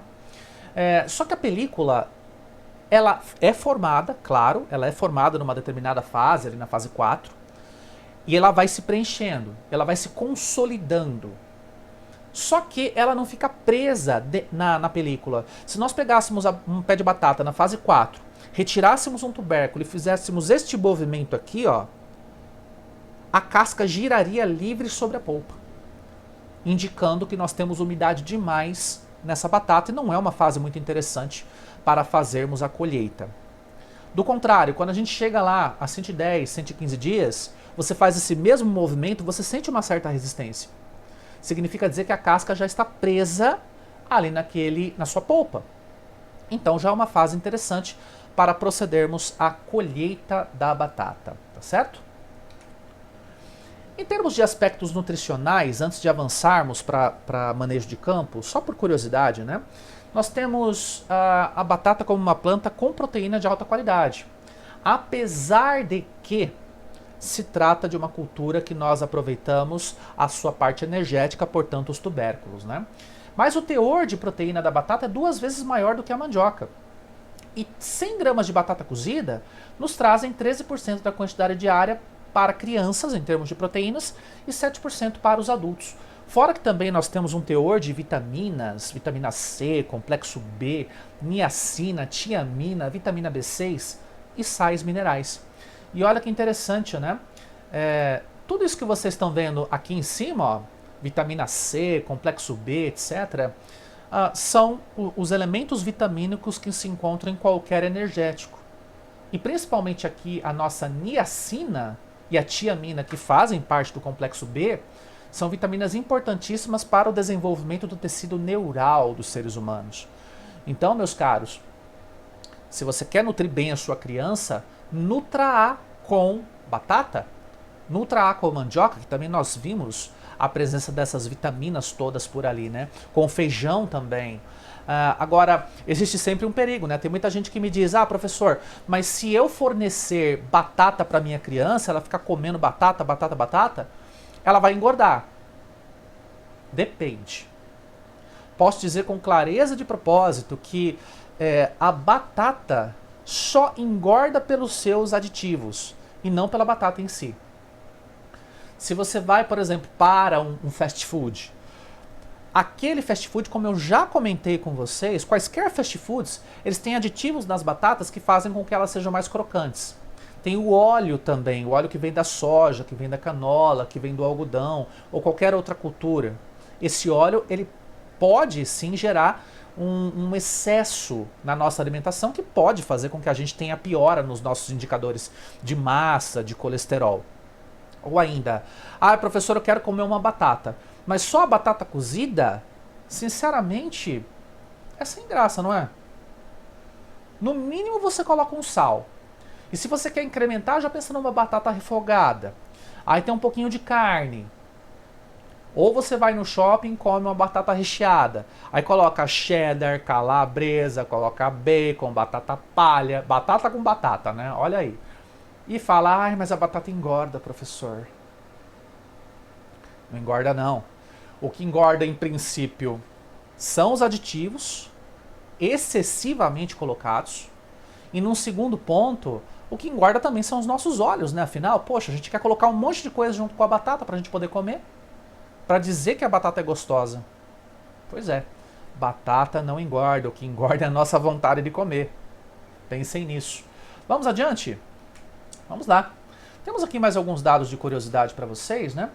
Só que a película ela é formada, claro, ela é formada numa determinada fase, ali na fase 4, e ela vai se preenchendo, ela vai se consolidando. Só que ela não fica presa na película. Se nós pegássemos um pé de batata na fase 4, retirássemos um tubérculo e fizéssemos este movimento aqui, ó, a casca giraria livre sobre a polpa, indicando que nós temos umidade demais nessa batata e não é uma fase muito interessante para fazermos a colheita. Do contrário, quando a gente chega lá a 110, 115 dias, você faz esse mesmo movimento, você sente uma certa resistência. Significa dizer que a casca já está presa ali na sua polpa. Então já é uma fase interessante para procedermos à colheita da batata, tá certo? Em termos de aspectos nutricionais, antes de avançarmos para manejo de campo, só por curiosidade, né? Nós temos a batata como uma planta com proteína de alta qualidade. Apesar de que se trata de uma cultura que nós aproveitamos a sua parte energética, portanto os tubérculos, né? Mas o teor de proteína da batata é 2 vezes maior do que a mandioca. E 100 gramas de batata cozida nos trazem 13% da quantidade diária para crianças, em termos de proteínas, e 7% para os adultos. Fora que também nós temos um teor de vitaminas, vitamina C, complexo B, niacina, tiamina, vitamina B6 e sais minerais. E olha que interessante, né? Tudo isso que vocês estão vendo aqui em cima, ó, vitamina C, complexo B, etc., são os elementos vitamínicos que se encontram em qualquer energético. E principalmente aqui a nossa niacina e a tiamina, que fazem parte do complexo B, são vitaminas importantíssimas para o desenvolvimento do tecido neural dos seres humanos. Então, meus caros, se você quer nutrir bem a sua criança, nutra-a com batata, nutra-a com mandioca, que também nós vimos a presença dessas vitaminas todas por ali, né? Com feijão também. Agora, existe sempre um perigo, né? Tem muita gente que me diz, professor, mas se eu fornecer batata para minha criança, ela ficar comendo batata, batata, batata, ela vai engordar. Depende. Posso dizer com clareza de propósito que a batata só engorda pelos seus aditivos e não pela batata em si. Se você vai, por exemplo, para um fast food, aquele fast food, como eu já comentei com vocês, quaisquer fast foods, eles têm aditivos nas batatas que fazem com que elas sejam mais crocantes. Tem o óleo também, o óleo que vem da soja, que vem da canola, que vem do algodão ou qualquer outra cultura. Esse óleo, ele pode sim gerar um excesso na nossa alimentação que pode fazer com que a gente tenha piora nos nossos indicadores de massa, de colesterol. Ou ainda, professor, eu quero comer uma batata, mas só a batata cozida, sinceramente, é sem graça, não é? No mínimo você coloca um sal. E se você quer incrementar, já pensa numa batata refogada. Aí tem um pouquinho de carne. Ou você vai no shopping e come uma batata recheada. Aí coloca cheddar, calabresa, coloca bacon, batata palha. Batata com batata, né? Olha aí. E fala, mas a batata engorda, professor. Não engorda não. O que engorda em princípio são os aditivos excessivamente colocados. E num segundo ponto, o que engorda também são os nossos olhos, né? Afinal, poxa, a gente quer colocar um monte de coisa junto com a batata pra gente poder comer. Pra dizer que a batata é gostosa. Pois é, batata não engorda. O que engorda é a nossa vontade de comer. Pensem nisso. Vamos adiante? Vamos lá. Temos aqui mais alguns dados de curiosidade para vocês, né?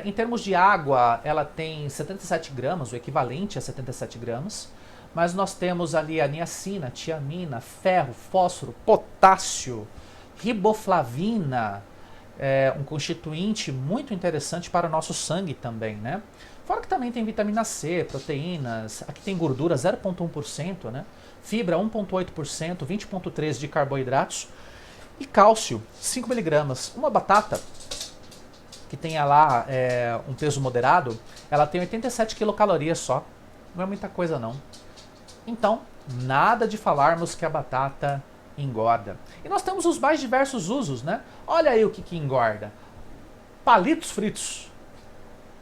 Em termos de água, ela tem 77 gramas, o equivalente a 77 gramas. Mas nós temos ali a niacina, tiamina, ferro, fósforo, potássio, riboflavina, um constituinte muito interessante para o nosso sangue também, né? Fora que também tem vitamina C, proteínas, aqui tem gordura 0,1%, né? Fibra 1,8%, 20,3% de carboidratos e cálcio 5 miligramas. Uma batata que tenha lá um peso moderado, ela tem 87 quilocalorias só. Não é muita coisa não. Então, nada de falarmos que a batata engorda. E nós temos os mais diversos usos, né? Olha aí o que engorda. Palitos fritos.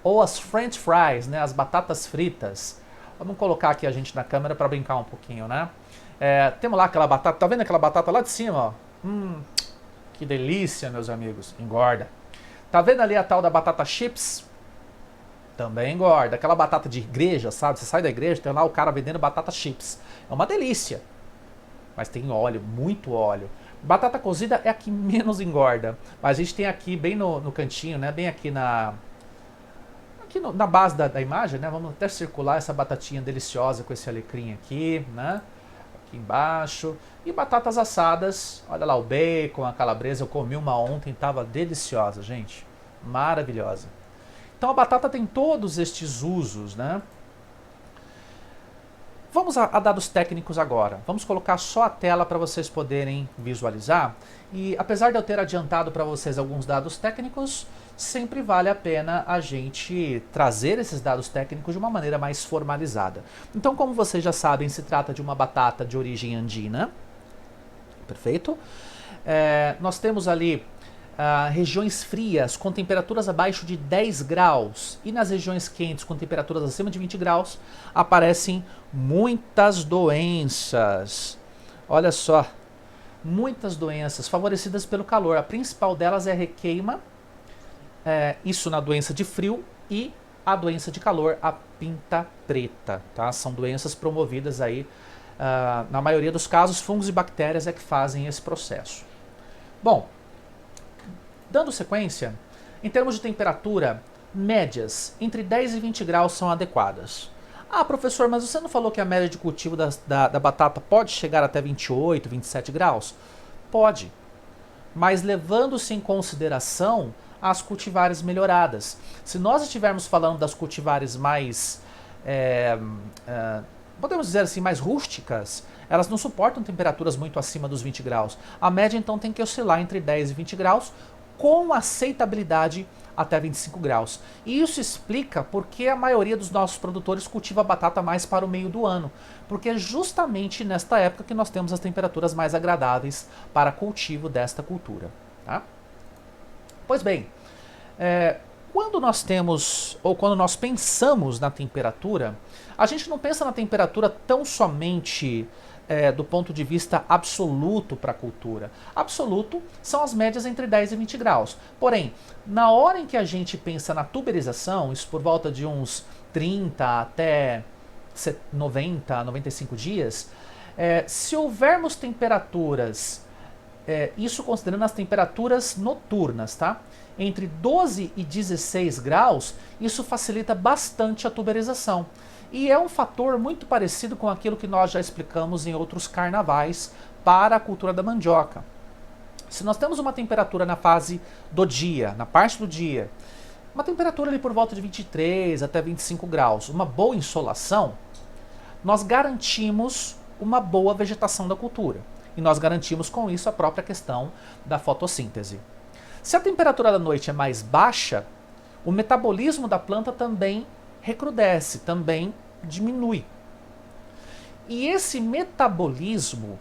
Ou as French fries, né? As batatas fritas. Vamos colocar aqui a gente na câmera para brincar um pouquinho, né? Temos lá aquela batata, tá vendo aquela batata lá de cima, ó? Que delícia, meus amigos. Engorda. Tá vendo ali a tal da batata chips? Também engorda. Aquela batata de igreja, sabe? Você sai da igreja, tem lá o cara vendendo batata chips. É uma delícia. Mas tem óleo, muito óleo. Batata cozida é a que menos engorda. Mas a gente tem aqui bem no cantinho, né? Bem aqui na base da imagem, né? Vamos até circular essa batatinha deliciosa com esse alecrim aqui, né? Aqui embaixo. E batatas assadas. Olha lá o bacon, a calabresa. Eu comi uma ontem, tava deliciosa, gente. Maravilhosa. Então a batata tem todos estes usos, né? Vamos a dados técnicos agora. Vamos colocar só a tela para vocês poderem visualizar. E apesar de eu ter adiantado para vocês alguns dados técnicos, sempre vale a pena a gente trazer esses dados técnicos de uma maneira mais formalizada. Então, como vocês já sabem, se trata de uma batata de origem andina. Perfeito? Nós temos ali regiões frias com temperaturas abaixo de 10 graus e nas regiões quentes com temperaturas acima de 20 graus aparecem muitas doenças. Olha só, muitas doenças favorecidas pelo calor. A principal delas é a requeima, isso na doença de frio, e a doença de calor, a pinta preta, tá? São doenças promovidas aí, na maioria dos casos, fungos e bactérias é que fazem esse processo. Bom, dando sequência, em termos de temperatura, médias entre 10 e 20 graus são adequadas. Ah, professor, mas você não falou que a média de cultivo da batata pode chegar até 28, 27 graus? Pode, mas levando-se em consideração as cultivares melhoradas. Se nós estivermos falando das cultivares mais, podemos dizer assim, mais rústicas, elas não suportam temperaturas muito acima dos 20 graus. A média então tem que oscilar entre 10 e 20 graus, com aceitabilidade até 25 graus. E isso explica porque a maioria dos nossos produtores cultiva batata mais para o meio do ano, porque é justamente nesta época que nós temos as temperaturas mais agradáveis para cultivo desta cultura. Tá? Pois bem, quando nós temos, ou quando nós pensamos na temperatura, a gente não pensa na temperatura tão somente do ponto de vista absoluto para a cultura. Absoluto são as médias entre 10 e 20 graus. Porém, na hora em que a gente pensa na tuberização, isso por volta de uns 30 até 90, 95 dias, se houvermos temperaturas, isso considerando as temperaturas noturnas, tá? Entre 12 e 16 graus, isso facilita bastante a tuberização. E é um fator muito parecido com aquilo que nós já explicamos em outros carnavais para a cultura da mandioca. Se nós temos uma temperatura na fase do dia, na parte do dia, uma temperatura ali por volta de 23 até 25 graus, uma boa insolação, nós garantimos uma boa vegetação da cultura. E nós garantimos com isso a própria questão da fotossíntese. Se a temperatura da noite é mais baixa, o metabolismo da planta também recrudesce, também diminui. E esse metabolismo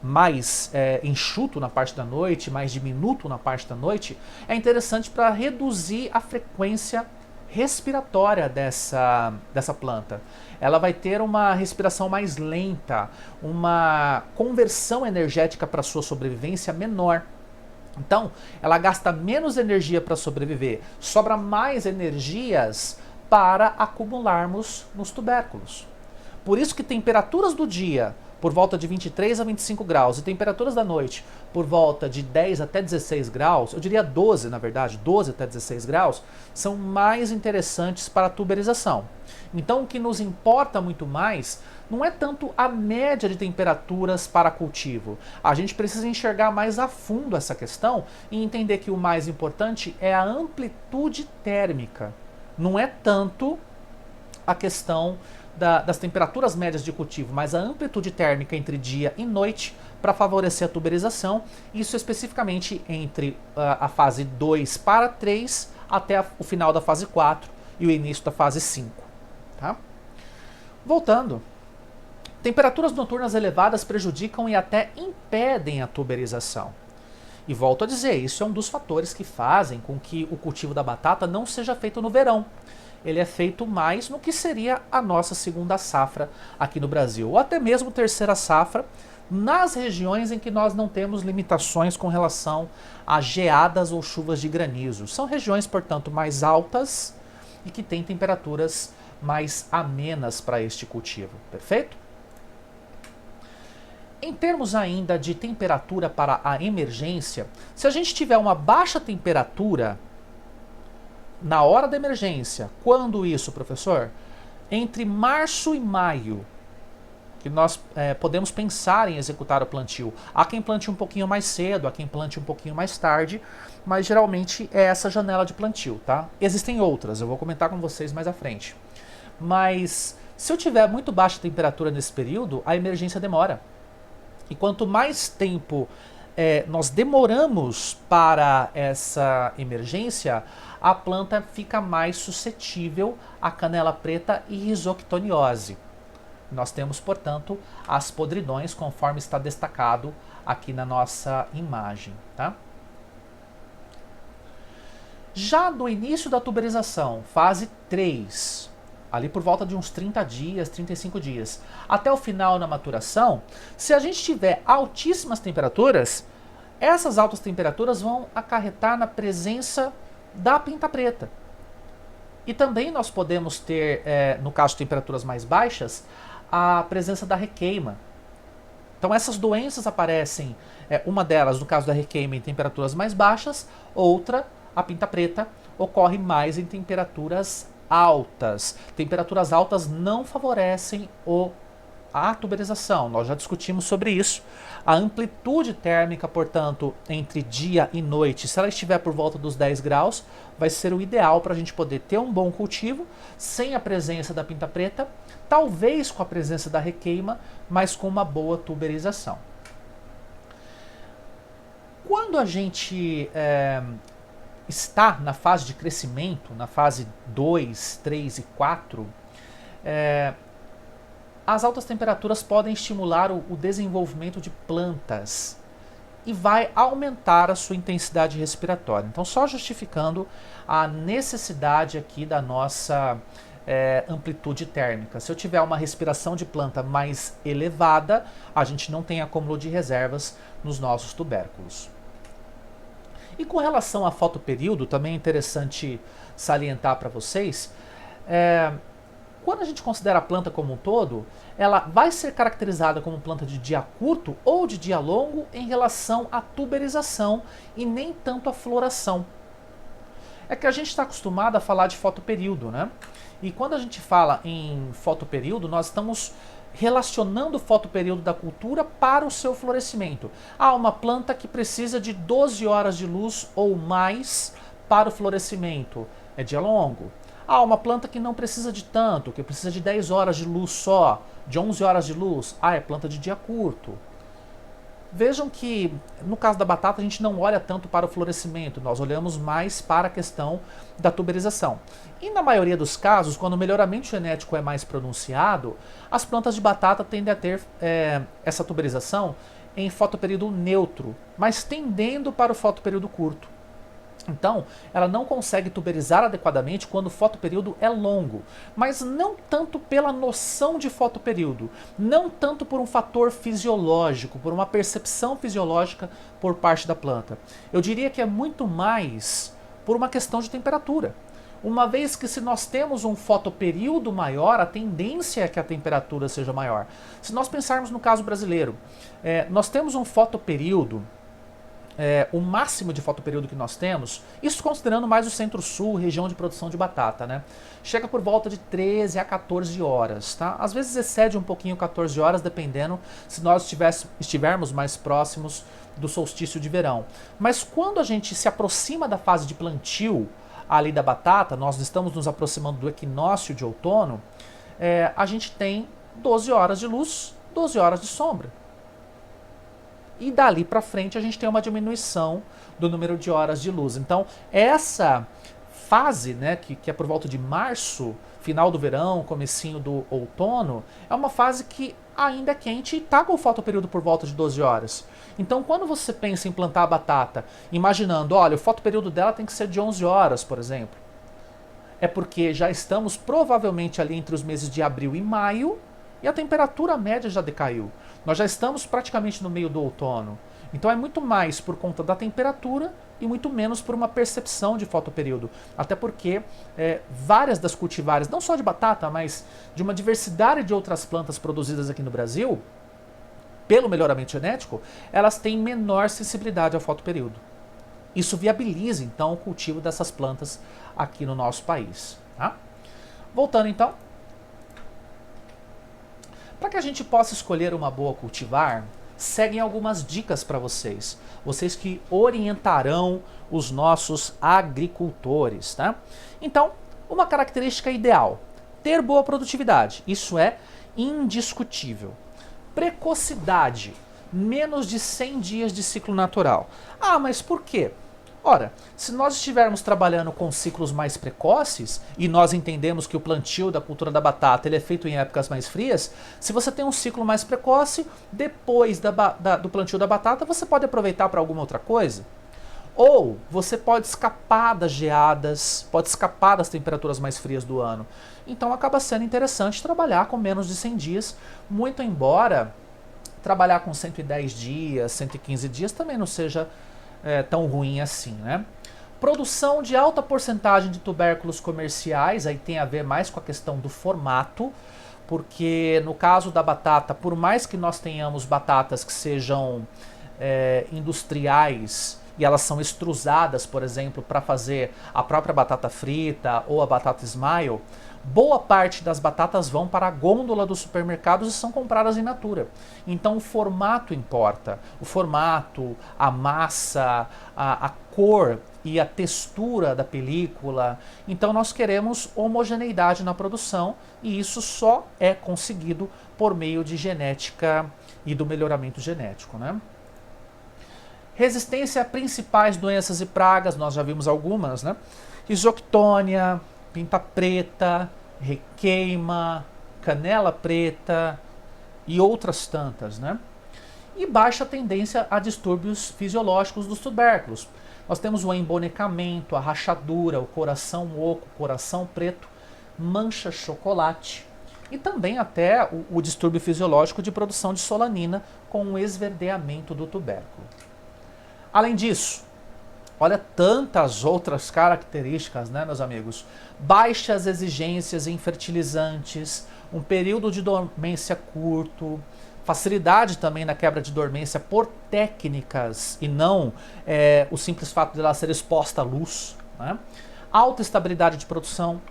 mais enxuto na parte da noite, mais diminuto na parte da noite, é interessante para reduzir a frequência respiratória dessa planta. Ela vai ter uma respiração mais lenta, uma conversão energética para sua sobrevivência menor. Então, ela gasta menos energia para sobreviver, sobra mais energias para acumularmos nos tubérculos. Por isso que temperaturas do dia por volta de 23 a 25 graus e temperaturas da noite por volta de 10 até 16 graus, eu diria 12 na verdade, 12 até 16 graus, são mais interessantes para a tuberização. Então o que nos importa muito mais não é tanto a média de temperaturas para cultivo. A gente precisa enxergar mais a fundo essa questão e entender que o mais importante é a amplitude térmica. Não é tanto a questão das temperaturas médias de cultivo, mas a amplitude térmica entre dia e noite para favorecer a tuberização, isso especificamente entre a fase 2 para 3 até o final da fase 4 e o início da fase 5. Tá? Voltando, temperaturas noturnas elevadas prejudicam e até impedem a tuberização. E volto a dizer, isso é um dos fatores que fazem com que o cultivo da batata não seja feito no verão. Ele é feito mais no que seria a nossa segunda safra aqui no Brasil, ou até mesmo terceira safra, nas regiões em que nós não temos limitações com relação a geadas ou chuvas de granizo. São regiões, portanto, mais altas e que têm temperaturas mais amenas para este cultivo, perfeito? Em termos ainda de temperatura para a emergência, se a gente tiver uma baixa temperatura na hora da emergência, quando isso, professor? Entre março e maio, que nós podemos pensar em executar o plantio. Há quem plante um pouquinho mais cedo, há quem plante um pouquinho mais tarde, mas geralmente é essa janela de plantio, tá? Existem outras, eu vou comentar com vocês mais à frente. Mas se eu tiver muito baixa temperatura nesse período, a emergência demora. E quanto mais tempo nós demoramos para essa emergência, a planta fica mais suscetível à canela preta e risoctoniose. Nós temos, portanto, as podridões, conforme está destacado aqui na nossa imagem. Tá? Já no início da tuberização, fase 3, ali por volta de uns 30 dias, 35 dias, até o final na maturação, se a gente tiver altíssimas temperaturas, essas altas temperaturas vão acarretar na presença da pinta preta. E também nós podemos ter, no caso de temperaturas mais baixas, a presença da requeima. Então essas doenças aparecem, uma delas no caso da requeima em temperaturas mais baixas, outra, a pinta preta, ocorre mais em temperaturas altas. Temperaturas altas não favorecem a tuberização, nós já discutimos sobre isso. A amplitude térmica, portanto, entre dia e noite, se ela estiver por volta dos 10 graus, vai ser o ideal para a gente poder ter um bom cultivo, sem a presença da pinta preta, talvez com a presença da requeima, mas com uma boa tuberização. Quando a gente está na fase de crescimento, na fase 2, 3 e 4, as altas temperaturas podem estimular o desenvolvimento de plantas e vai aumentar a sua intensidade respiratória. Então, só justificando a necessidade aqui da nossa amplitude térmica. Se eu tiver uma respiração de planta mais elevada, a gente não tem acúmulo de reservas nos nossos tubérculos. E com relação a fotoperíodo, também é interessante salientar para vocês, quando a gente considera a planta como um todo, ela vai ser caracterizada como planta de dia curto ou de dia longo em relação à tuberização e nem tanto à floração. É que a gente está acostumado a falar de fotoperíodo, né? E quando a gente fala em fotoperíodo, nós estamos relacionando o fotoperíodo da cultura para o seu florescimento. Há uma planta que precisa de 12 horas de luz ou mais para o florescimento. É dia longo. Há uma planta que não precisa de tanto, que precisa de 10 horas de luz só, de 11 horas de luz. É planta de dia curto. Vejam que, no caso da batata, a gente não olha tanto para o florescimento, nós olhamos mais para a questão da tuberização. E na maioria dos casos, quando o melhoramento genético é mais pronunciado, as plantas de batata tendem a ter essa tuberização em fotoperíodo neutro, mas tendendo para o fotoperíodo curto. Então, ela não consegue tuberizar adequadamente quando o fotoperíodo é longo, mas não tanto pela noção de fotoperíodo, não tanto por um fator fisiológico, por uma percepção fisiológica por parte da planta. Eu diria que é muito mais por uma questão de temperatura. Uma vez que se nós temos um fotoperíodo maior, a tendência é que a temperatura seja maior. Se nós pensarmos no caso brasileiro, nós temos um fotoperíodo, o máximo de fotoperíodo que nós temos, isso considerando mais o centro-sul, região de produção de batata, né? Chega por volta de 13 a 14 horas, tá? Às vezes excede um pouquinho 14 horas, dependendo se nós estivermos mais próximos do solstício de verão. Mas quando a gente se aproxima da fase de plantio ali da batata, nós estamos nos aproximando do equinócio de outono, a gente tem 12 horas de luz, 12 horas de sombra. E dali para frente a gente tem uma diminuição do número de horas de luz. Então, essa fase, né, que é por volta de março, final do verão, comecinho do outono, é uma fase que ainda é quente e está com o fotoperíodo por volta de 12 horas. Então, quando você pensa em plantar a batata, imaginando, olha, o fotoperíodo dela tem que ser de 11 horas, por exemplo, é porque já estamos provavelmente ali entre os meses de abril e maio e a temperatura média já decaiu. Nós já estamos praticamente no meio do outono. Então é muito mais por conta da temperatura e muito menos por uma percepção de fotoperíodo. Até porque várias das cultivares, não só de batata, mas de uma diversidade de outras plantas produzidas aqui no Brasil, pelo melhoramento genético, elas têm menor sensibilidade ao fotoperíodo. Isso viabiliza, então, o cultivo dessas plantas aqui no nosso país. Tá? Voltando, então. Para que a gente possa escolher uma boa cultivar, seguem algumas dicas para vocês. Vocês que orientarão os nossos agricultores, tá? Então, uma característica ideal, ter boa produtividade. Isso é indiscutível. Precocidade, menos de 100 dias de ciclo natural. Ah, mas por quê? Ora, se nós estivermos trabalhando com ciclos mais precoces, e nós entendemos que o plantio da cultura da batata ele é feito em épocas mais frias, se você tem um ciclo mais precoce, depois do plantio da batata, você pode aproveitar para alguma outra coisa. Ou você pode escapar das geadas, pode escapar das temperaturas mais frias do ano. Então acaba sendo interessante trabalhar com menos de 100 dias, muito embora trabalhar com 110 dias, 115 dias também não seja tão ruim assim, né? Produção de alta porcentagem de tubérculos comerciais, aí tem a ver mais com a questão do formato, porque no caso da batata, por mais que nós tenhamos batatas que sejam industriais e elas são extrusadas, por exemplo, para fazer a própria batata frita ou a batata smile, boa parte das batatas vão para a gôndola dos supermercados e são compradas in natura. Então o formato importa. O formato, a massa, a cor e a textura da película. Então nós queremos homogeneidade na produção e isso só é conseguido por meio de genética e do melhoramento genético, né? Resistência a principais doenças e pragas, nós já vimos algumas, né? Isoctônia, pinta preta, requeima, canela preta e outras tantas, né? E baixa tendência a distúrbios fisiológicos dos tubérculos. Nós temos o embonecamento, a rachadura, o coração oco, coração preto, mancha chocolate e também até o distúrbio fisiológico de produção de solanina com o esverdeamento do tubérculo. Além disso, olha tantas outras características, né, meus amigos? Baixas exigências em fertilizantes, um período de dormência curto, facilidade também na quebra de dormência por técnicas e não o simples fato de ela ser exposta à luz, né? Alta estabilidade de produção,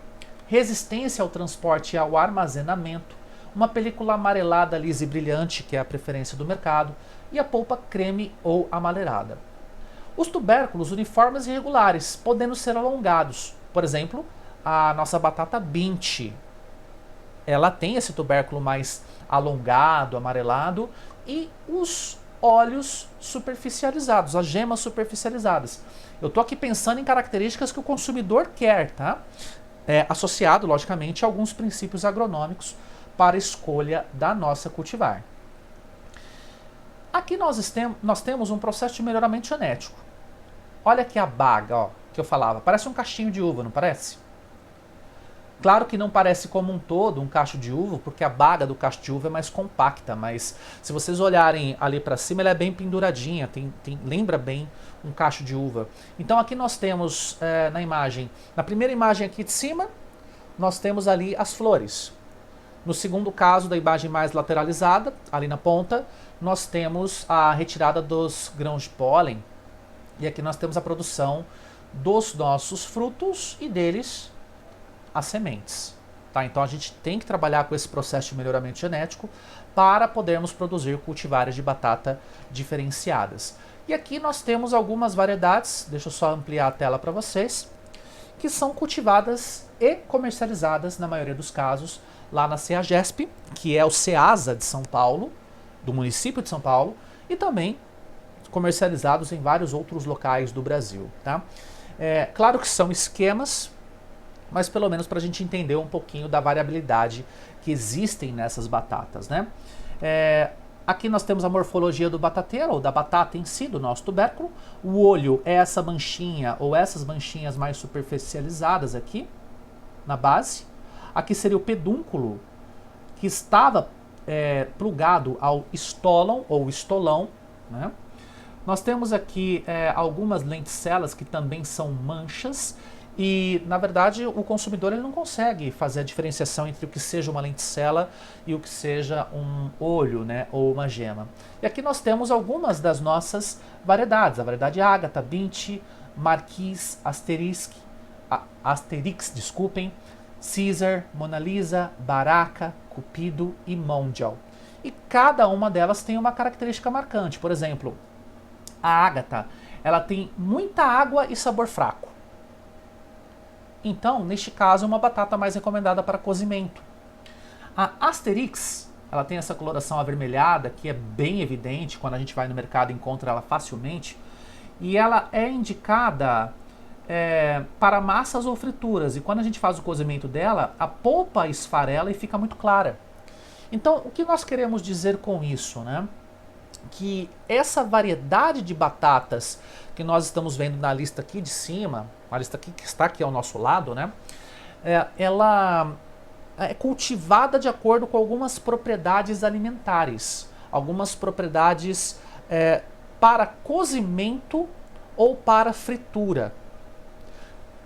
resistência ao transporte e ao armazenamento, uma película amarelada, lisa e brilhante, que é a preferência do mercado, e a polpa creme ou amadeirada. Os tubérculos uniformes e regulares, podendo ser alongados. Por exemplo, a nossa batata Binti, ela tem esse tubérculo mais alongado, amarelado, e os óleos superficializados, as gemas superficializadas. Eu estou aqui pensando em características que o consumidor quer, tá? Associado, logicamente, a alguns princípios agronômicos para a escolha da nossa cultivar. Aqui nós temos um processo de melhoramento genético. Olha aqui a baga, ó, que eu falava. Parece um cachinho de uva, não parece? Claro que não parece como um todo um cacho de uva, porque a baga do cacho de uva é mais compacta, mas se vocês olharem ali para cima, ela é bem penduradinha, lembra bem um cacho de uva. Então aqui nós temos na imagem, na primeira imagem aqui de cima, nós temos ali as flores. No segundo caso da imagem mais lateralizada, ali na ponta, nós temos a retirada dos grãos de pólen. E aqui nós temos a produção dos nossos frutos e deles as sementes. Tá? Então a gente tem que trabalhar com esse processo de melhoramento genético para podermos produzir cultivares de batata diferenciadas. E aqui nós temos algumas variedades, deixa eu só ampliar a tela para vocês, que são cultivadas e comercializadas, na maioria dos casos, lá na CEAGESP, que é o CEASA de São Paulo, do município de São Paulo, e também comercializados em vários outros locais do Brasil. Tá? Claro que são esquemas, mas pelo menos para a gente entender um pouquinho da variabilidade que existem nessas batatas, né? Aqui nós temos a morfologia do batateiro, ou da batata em si, do nosso tubérculo. O olho é essa manchinha, ou essas manchinhas mais superficializadas aqui, na base. Aqui seria o pedúnculo, que estava plugado ao estólon, ou estolão, né? Nós temos aqui algumas lenticelas que também são manchas, e, na verdade, o consumidor ele não consegue fazer a diferenciação entre o que seja uma lenticela e o que seja um olho, né, ou uma gema. E aqui nós temos algumas das nossas variedades. A variedade Ágata, Binti, Marquise, Asterix, desculpem, Caesar, Mona Lisa, Baraka, Cupido e Mondial. E cada uma delas tem uma característica marcante. Por exemplo, a Ágata, ela tem muita água e sabor fraco. Então, neste caso, é uma batata mais recomendada para cozimento. A Asterix, ela tem essa coloração avermelhada, que é bem evidente, quando a gente vai no mercado e encontra ela facilmente. E ela é indicada para massas ou frituras. E quando a gente faz o cozimento dela, a polpa esfarela e fica muito clara. Então, o que nós queremos dizer com isso, né? Que essa variedade de batatas que nós estamos vendo na lista aqui de cima, a lista aqui que está aqui ao nosso lado, né? Ela é cultivada de acordo com algumas propriedades alimentares, algumas propriedades para cozimento ou para fritura.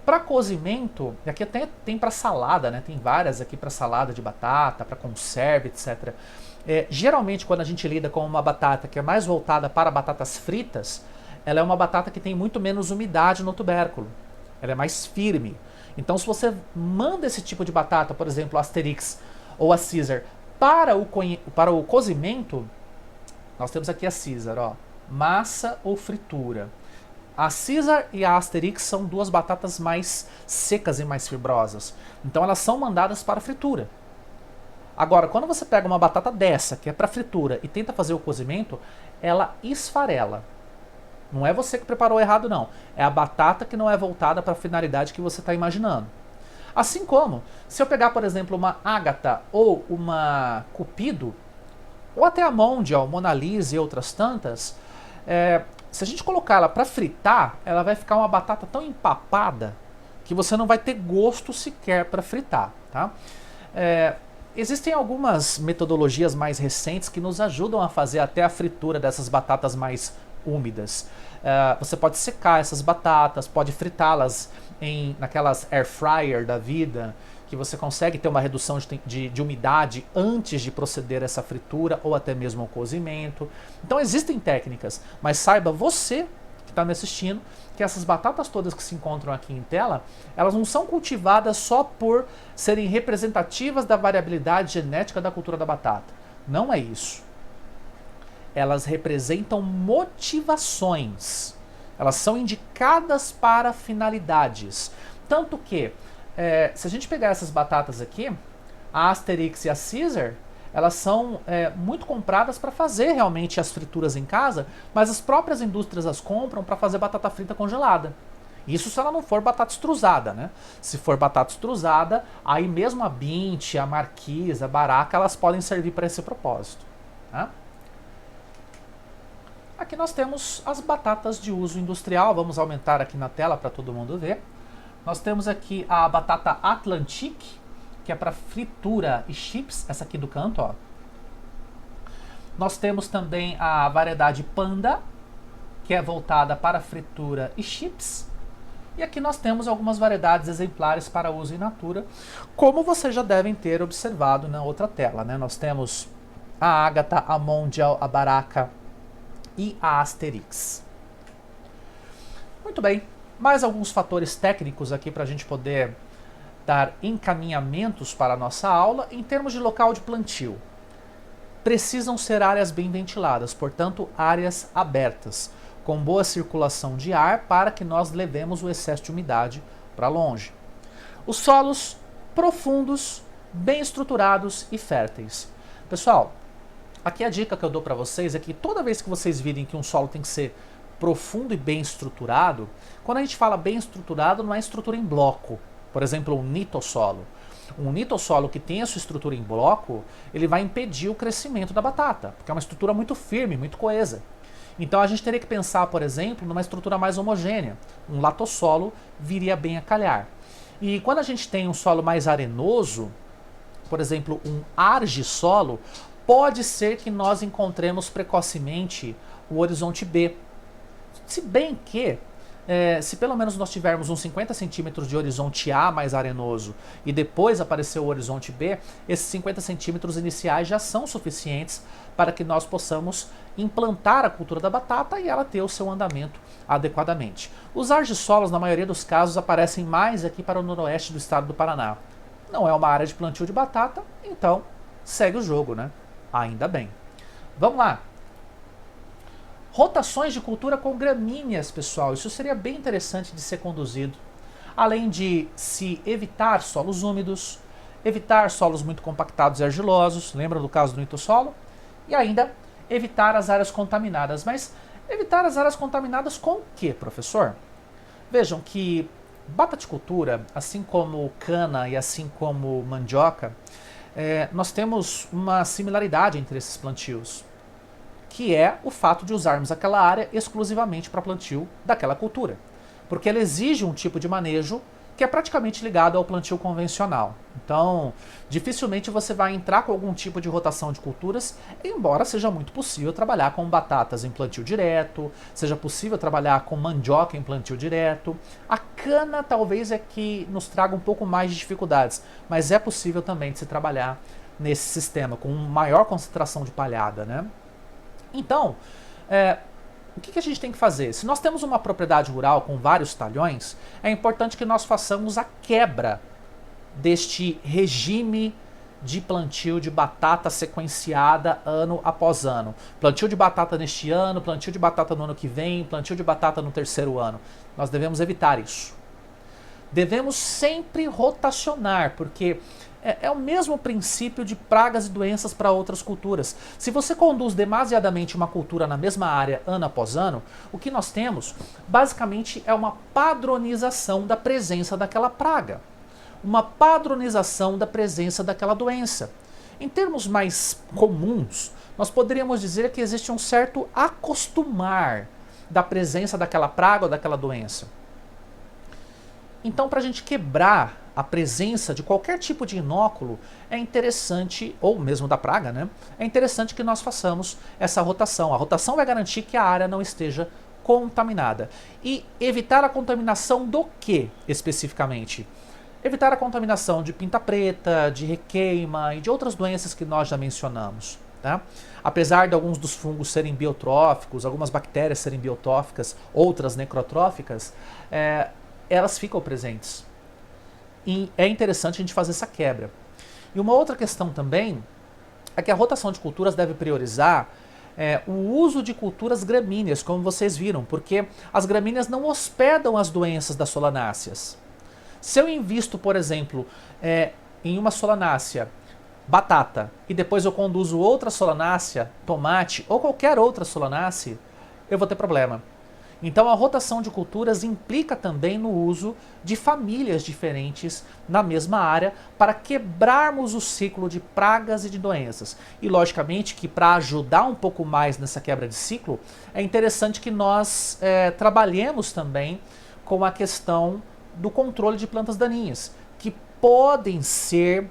Para cozimento, e aqui até tem para salada, né? Tem várias aqui para salada de batata, para conserva, etc. Geralmente, quando a gente lida com uma batata que é mais voltada para batatas fritas, ela é uma batata que tem muito menos umidade no tubérculo. Ela é mais firme. Então, se você manda esse tipo de batata, por exemplo, a Asterix ou a Caesar, para o cozimento, nós temos aqui a Caesar, ó, massa ou fritura. A Caesar e a Asterix são duas batatas mais secas e mais fibrosas. Então elas são mandadas para fritura. Agora, quando você pega uma batata dessa, que é para fritura, e tenta fazer o cozimento, ela esfarela. Não é você que preparou errado, não. É a batata que não é voltada para a finalidade que você está imaginando. Assim como, se eu pegar, por exemplo, uma Ágata ou uma Cupido, ou até a Mondial, Mona Lisa e outras tantas, se a gente colocar ela para fritar, ela vai ficar uma batata tão empapada que você não vai ter gosto sequer para fritar, tá? Existem algumas metodologias mais recentes que nos ajudam a fazer até a fritura dessas batatas mais úmidas. Você pode secar essas batatas, pode fritá-las naquelas air fryer da vida, que você consegue ter uma redução de umidade antes de proceder a essa fritura ou até mesmo ao cozimento. Então existem técnicas, mas saiba você que está me assistindo que essas batatas todas que se encontram aqui em tela, elas não são cultivadas só por serem representativas da variabilidade genética da cultura da batata. Não é isso. Elas representam motivações. Elas são indicadas para finalidades. Tanto que, se a gente pegar essas batatas aqui, a Asterix e a Caesar, elas são muito compradas para fazer realmente as frituras em casa, mas as próprias indústrias as compram para fazer batata frita congelada. Isso se ela não for batata extrusada, né? Se for batata extrusada, aí mesmo a Bint, a Marquise, a Baraka, elas podem servir para esse propósito. Tá? Aqui nós temos as batatas de uso industrial, vamos aumentar aqui na tela para todo mundo ver. Nós temos aqui a batata Atlantique, que é para fritura e chips, essa aqui do canto, ó. Nós temos também a variedade Panda, que é voltada para fritura e chips. E aqui nós temos algumas variedades exemplares para uso in natura, como vocês já devem ter observado na outra tela, né? Nós temos a Ágata, a Mondial, a Baraka e a Asterix. Muito bem, mais alguns fatores técnicos aqui para a gente poder dar encaminhamentos para a nossa aula. Em termos de local de plantio, precisam ser áreas bem ventiladas, portanto áreas abertas, com boa circulação de ar para que nós levemos o excesso de umidade para longe. Os solos profundos, bem estruturados e férteis. Pessoal, aqui a dica que eu dou para vocês é que toda vez que vocês virem que um solo tem que ser profundo e bem estruturado, quando a gente fala bem estruturado, não é estrutura em bloco. Por exemplo, um nitossolo. Um nitossolo que tem a sua estrutura em bloco, ele vai impedir o crescimento da batata, porque é uma estrutura muito firme, muito coesa. Então a gente teria que pensar, por exemplo, numa estrutura mais homogênea. Um latossolo viria bem a calhar. E quando a gente tem um solo mais arenoso, por exemplo, um argissolo, pode ser que nós encontremos precocemente o horizonte B. Se bem que, se pelo menos nós tivermos uns 50 centímetros de horizonte A mais arenoso e depois aparecer o horizonte B, esses 50 centímetros iniciais já são suficientes para que nós possamos implantar a cultura da batata e ela ter o seu andamento adequadamente. Os argissolos, na maioria dos casos, aparecem mais aqui para o noroeste do estado do Paraná. Não é uma área de plantio de batata, então segue o jogo, né? Ainda bem. Vamos lá. Rotações de cultura com gramíneas, pessoal. Isso seria bem interessante de ser conduzido. Além de se evitar solos úmidos, evitar solos muito compactados e argilosos, lembra do caso do nitossolo? E ainda evitar as áreas contaminadas. Mas evitar as áreas contaminadas com o que, professor? Vejam que bataticultura, assim como cana e assim como mandioca, nós temos uma similaridade entre esses plantios, que é o fato de usarmos aquela área exclusivamente para plantio daquela cultura. Porque ela exige um tipo de manejo que é praticamente ligado ao plantio convencional. Então, dificilmente você vai entrar com algum tipo de rotação de culturas, embora seja muito possível trabalhar com batatas em plantio direto, seja possível trabalhar com mandioca em plantio direto. A cana talvez é que nos traga um pouco mais de dificuldades, mas é possível também de se trabalhar nesse sistema, com maior concentração de palhada, né? Então, o que a gente tem que fazer? Se nós temos uma propriedade rural com vários talhões, é importante que nós façamos a quebra deste regime de plantio de batata sequenciada ano após ano. Plantio de batata neste ano, plantio de batata no ano que vem, plantio de batata no terceiro ano. Nós devemos evitar isso. Devemos sempre rotacionar, porque é o mesmo princípio de pragas e doenças para outras culturas. Se você conduz demasiadamente uma cultura na mesma área ano após ano, o que nós temos basicamente é uma padronização da presença daquela praga, uma padronização da presença daquela doença. Em termos mais comuns, nós poderíamos dizer que existe um certo acostumar da presença daquela praga ou daquela doença. Então, para a gente quebrar a presença de qualquer tipo de inóculo, é interessante, ou mesmo da praga, né? É interessante que nós façamos essa rotação. A rotação vai garantir que a área não esteja contaminada. E evitar a contaminação do que, especificamente? Evitar a contaminação de pinta preta, de requeima e de outras doenças que nós já mencionamos. Tá? Apesar de alguns dos fungos serem biotróficos, algumas bactérias serem biotróficas, outras necrotróficas, elas ficam presentes. E é interessante a gente fazer essa quebra. E uma outra questão também é que a rotação de culturas deve priorizar o uso de culturas gramíneas, como vocês viram, porque as gramíneas não hospedam as doenças das solanáceas. Se eu invisto, por exemplo, em uma solanácea, batata, e depois eu conduzo outra solanácea, tomate ou qualquer outra solanácea, eu vou ter problema. Então a rotação de culturas implica também no uso de famílias diferentes na mesma área para quebrarmos o ciclo de pragas e de doenças. E logicamente que para ajudar um pouco mais nessa quebra de ciclo, é interessante que nós trabalhemos também com a questão do controle de plantas daninhas, que podem ser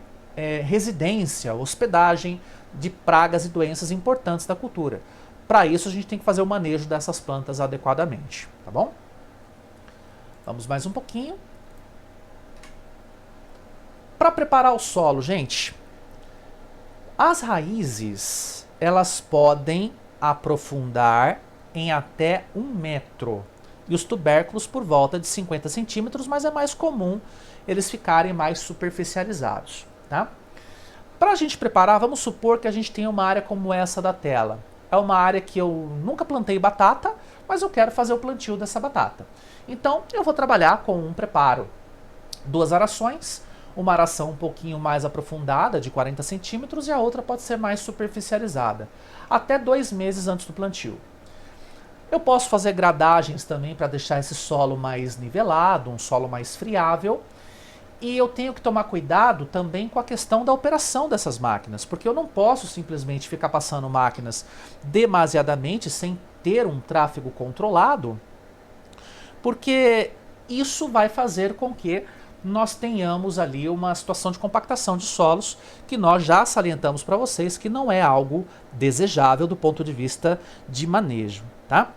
residência, hospedagem de pragas e doenças importantes da cultura. Para isso a gente tem que fazer o manejo dessas plantas adequadamente, tá bom? Vamos mais um pouquinho. Para preparar o solo, gente, as raízes, elas podem aprofundar em até 1 metro. E os tubérculos por volta de 50 centímetros, mas é mais comum eles ficarem mais superficializados, tá? Para a gente preparar, vamos supor que a gente tenha uma área como essa da tela. É uma área que eu nunca plantei batata, mas eu quero fazer o plantio dessa batata. Então, eu vou trabalhar com um preparo. 2 arações, uma aração um pouquinho mais aprofundada, de 40 centímetros, e a outra pode ser mais superficializada, até 2 meses antes do plantio. Eu posso fazer gradagens também para deixar esse solo mais nivelado, um solo mais friável. E eu tenho que tomar cuidado também com a questão da operação dessas máquinas, porque eu não posso simplesmente ficar passando máquinas demasiadamente sem ter um tráfego controlado, porque isso vai fazer com que nós tenhamos ali uma situação de compactação de solos que nós já salientamos para vocês que não é algo desejável do ponto de vista de manejo, tá?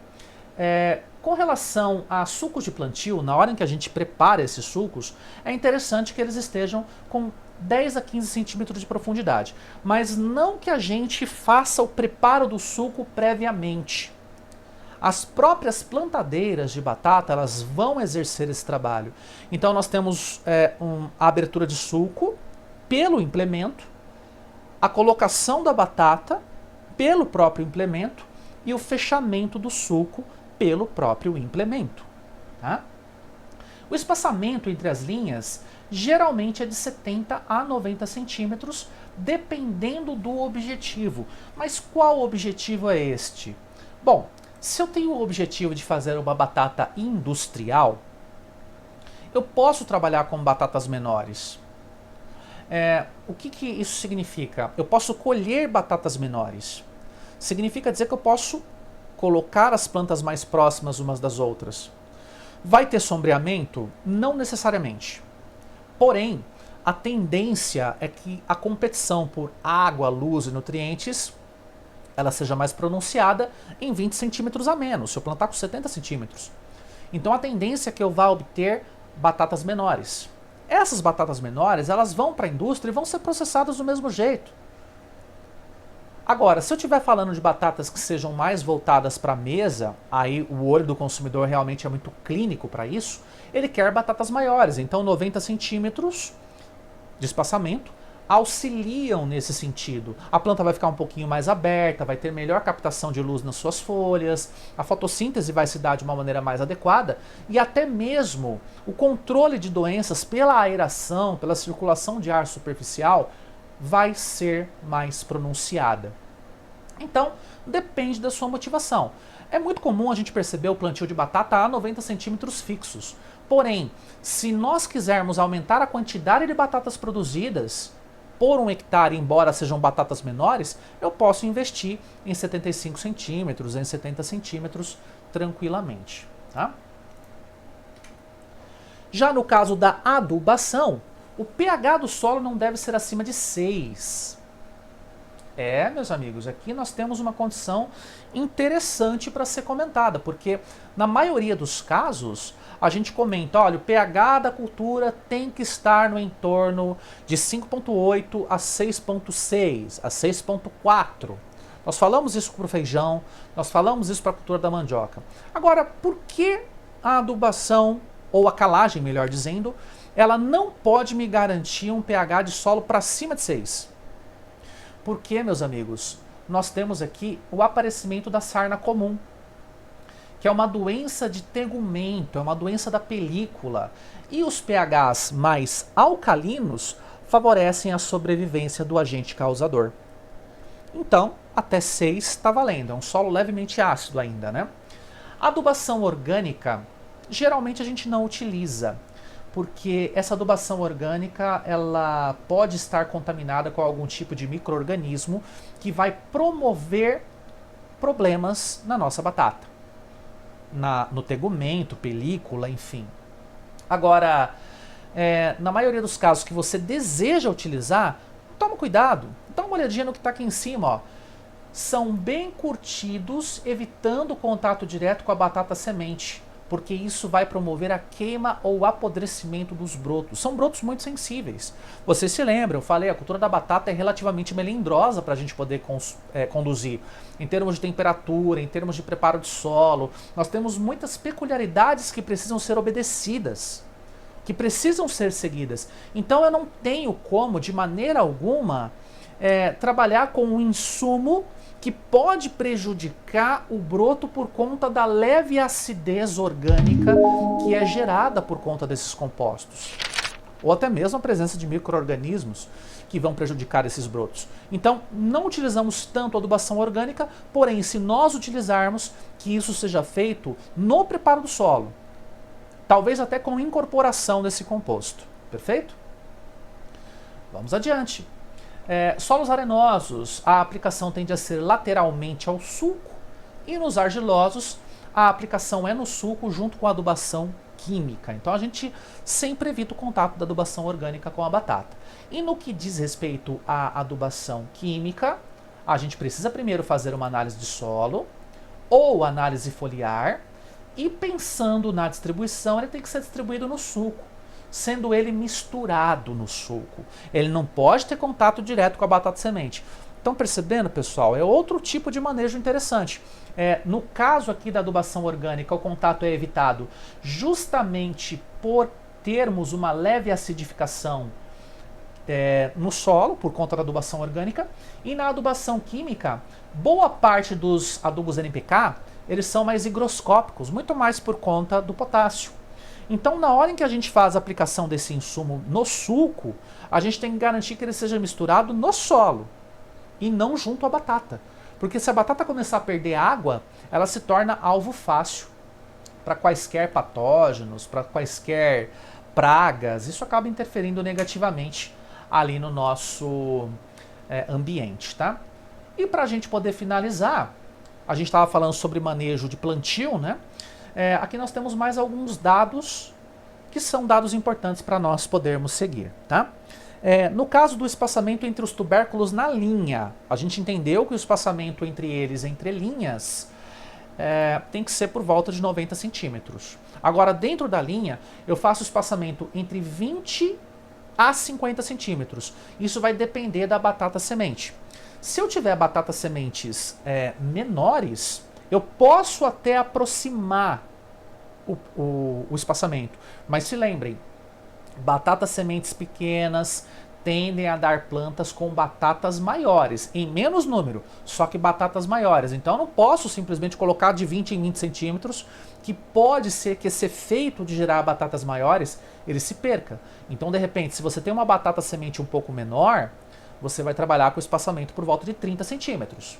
Com relação a sucos de plantio, na hora em que a gente prepara esses sucos, é interessante que eles estejam com 10 a 15 centímetros de profundidade, mas não que a gente faça o preparo do suco previamente. As próprias plantadeiras de batata, elas vão exercer esse trabalho. Então nós temos a abertura de suco pelo implemento, a colocação da batata pelo próprio implemento e o fechamento do suco pelo próprio implemento. Tá? O espaçamento entre as linhas geralmente é de 70 a 90 centímetros, dependendo do objetivo. Mas qual objetivo é este? Bom, se eu tenho o objetivo de fazer uma batata industrial, eu posso trabalhar com batatas menores. O que isso significa? Eu posso colher batatas menores. Significa dizer que eu posso colocar as plantas mais próximas umas das outras. Vai ter sombreamento? Não necessariamente. Porém, a tendência é que a competição por água, luz e nutrientes ela seja mais pronunciada em 20 centímetros a menos, se eu plantar com 70 centímetros. Então a tendência é que eu vá obter batatas menores. Essas batatas menores, elas vão para a indústria e vão ser processadas do mesmo jeito. Agora, se eu estiver falando de batatas que sejam mais voltadas para a mesa, aí o olho do consumidor realmente é muito clínico para isso, ele quer batatas maiores. Então 90 centímetros de espaçamento auxiliam nesse sentido. A planta vai ficar um pouquinho mais aberta, vai ter melhor captação de luz nas suas folhas, a fotossíntese vai se dar de uma maneira mais adequada e até mesmo o controle de doenças pela aeração, pela circulação de ar superficial vai ser mais pronunciada. Então, depende da sua motivação. É muito comum a gente perceber o plantio de batata a 90 centímetros fixos. Porém, se nós quisermos aumentar a quantidade de batatas produzidas por um hectare, embora sejam batatas menores, eu posso investir em 75 centímetros, em 70 centímetros tranquilamente. Tá? Já no caso da adubação, o pH do solo não deve ser acima de 6. Meus amigos, aqui nós temos uma condição interessante para ser comentada, porque na maioria dos casos a gente comenta, olha, o pH da cultura tem que estar no entorno de 5,8 a 6,6, a 6,4. Nós falamos isso para o feijão, nós falamos isso para a cultura da mandioca. Agora, por que a adubação, ou a calagem, melhor dizendo, ela não pode me garantir um pH de solo para cima de 6? Porque, meus amigos, nós temos aqui o aparecimento da sarna comum, que é uma doença de tegumento, é uma doença da película. E os pHs mais alcalinos favorecem a sobrevivência do agente causador. Então, até 6 está valendo, é um solo levemente ácido ainda, né? A adubação orgânica, geralmente a gente não utiliza, porque essa adubação orgânica ela pode estar contaminada com algum tipo de micro-organismo que vai promover problemas na nossa batata, no tegumento, película, enfim. Agora, na maioria dos casos que você deseja utilizar, toma cuidado, dá uma olhadinha no que está aqui em cima, ó. São bem curtidos, evitando o contato direto com a batata semente, porque isso vai promover a queima ou apodrecimento dos brotos. São brotos muito sensíveis. Vocês se lembram, eu falei, a cultura da batata é relativamente melindrosa para a gente poder conduzir. Em termos de temperatura, em termos de preparo de solo, nós temos muitas peculiaridades que precisam ser obedecidas, que precisam ser seguidas. Então eu não tenho como, de maneira alguma, trabalhar com um insumo que pode prejudicar o broto por conta da leve acidez orgânica que é gerada por conta desses compostos. Ou até mesmo a presença de micro-organismos que vão prejudicar esses brotos. Então, não utilizamos tanto adubação orgânica, porém, se nós utilizarmos, que isso seja feito no preparo do solo. Talvez até com incorporação desse composto. Perfeito? Vamos adiante. Solos arenosos, a aplicação tende a ser lateralmente ao sulco, e nos argilosos, a aplicação é no sulco junto com a adubação química. Então a gente sempre evita o contato da adubação orgânica com a batata. E no que diz respeito à adubação química, a gente precisa primeiro fazer uma análise de solo ou análise foliar, e pensando na distribuição, ele tem que ser distribuído no sulco, sendo ele misturado no sulco. Ele não pode ter contato direto com a batata semente. Estão percebendo, pessoal? É outro tipo de manejo interessante. No caso aqui da adubação orgânica, o contato é evitado justamente por termos uma leve acidificação no solo, por conta da adubação orgânica. E na adubação química, boa parte dos adubos NPK, eles são mais higroscópicos, muito mais por conta do potássio. Então, na hora em que a gente faz a aplicação desse insumo no sulco, a gente tem que garantir que ele seja misturado no solo e não junto à batata. Porque se a batata começar a perder água, ela se torna alvo fácil para quaisquer patógenos, para quaisquer pragas. Isso acaba interferindo negativamente ali no nosso ambiente, tá? E para a gente poder finalizar, a gente estava falando sobre manejo de plantio, né? aqui nós temos mais alguns dados que são dados importantes para nós podermos seguir, tá? No caso do espaçamento entre os tubérculos na linha, a gente entendeu que o espaçamento entre eles, entre linhas, tem que ser por volta de 90 centímetros. Agora, dentro da linha, eu faço o espaçamento entre 20 a 50 centímetros. Isso vai depender da batata semente. Se eu tiver batatas sementes menores, eu posso até aproximar o espaçamento. Mas se lembrem, batatas sementes pequenas tendem a dar plantas com batatas maiores, em menos número, só que batatas maiores. Então eu não posso simplesmente colocar de 20 em 20 centímetros, que pode ser que esse efeito de gerar batatas maiores, ele se perca. Então, de repente, se você tem uma batata semente um pouco menor, você vai trabalhar com espaçamento por volta de 30 centímetros.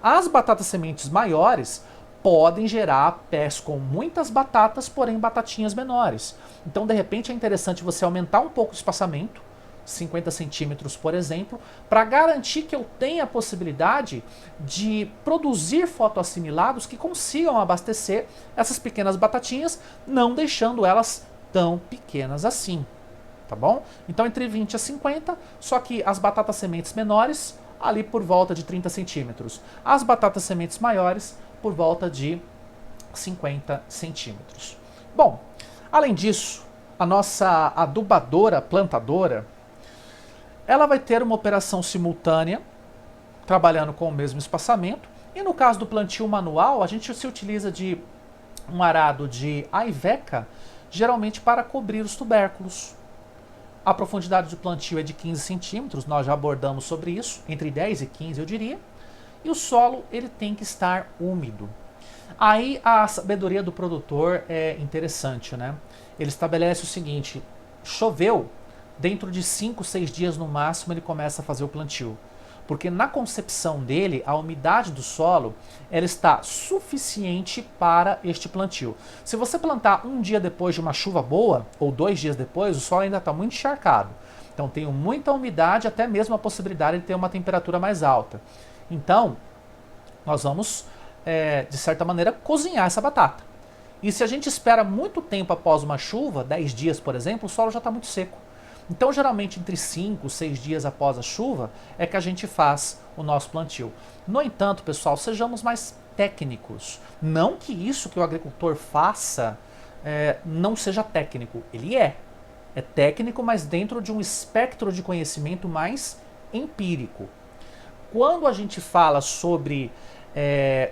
As batatas sementes maiores podem gerar pés com muitas batatas, porém batatinhas menores. Então, de repente, é interessante você aumentar um pouco o espaçamento, 50 centímetros, por exemplo, para garantir que eu tenha a possibilidade de produzir fotoassimilados que consigam abastecer essas pequenas batatinhas, não deixando elas tão pequenas assim, tá bom? Então, entre 20 a 50, só que as batatas sementes menores, ali por volta de 30 centímetros. As batatas sementes maiores, por volta de 50 centímetros. Bom, além disso, a nossa adubadora plantadora, ela vai ter uma operação simultânea, trabalhando com o mesmo espaçamento, e no caso do plantio manual, a gente se utiliza de um arado de Iveca, geralmente para cobrir os tubérculos. A profundidade de plantio é de 15 centímetros, nós já abordamos sobre isso, entre 10 e 15 eu diria, e o solo ele tem que estar úmido. Aí a sabedoria do produtor é interessante, né? Ele estabelece o seguinte: choveu, dentro de 5, 6 dias no máximo ele começa a fazer o plantio. Porque na concepção dele, a umidade do solo ela está suficiente para este plantio. Se você plantar um dia depois de uma chuva boa, ou 2 dias depois, o solo ainda está muito encharcado. Então tem muita umidade, até mesmo a possibilidade de ter uma temperatura mais alta. Então, nós vamos, de certa maneira, cozinhar essa batata. E se a gente espera muito tempo após uma chuva, 10 dias por exemplo, o solo já está muito seco. Então, geralmente, entre 5 e 6 dias após a chuva, é que a gente faz o nosso plantio. No entanto, pessoal, sejamos mais técnicos. Não que isso que o agricultor faça não seja técnico. Ele é. É técnico, mas dentro de um espectro de conhecimento mais empírico. Quando a gente fala sobre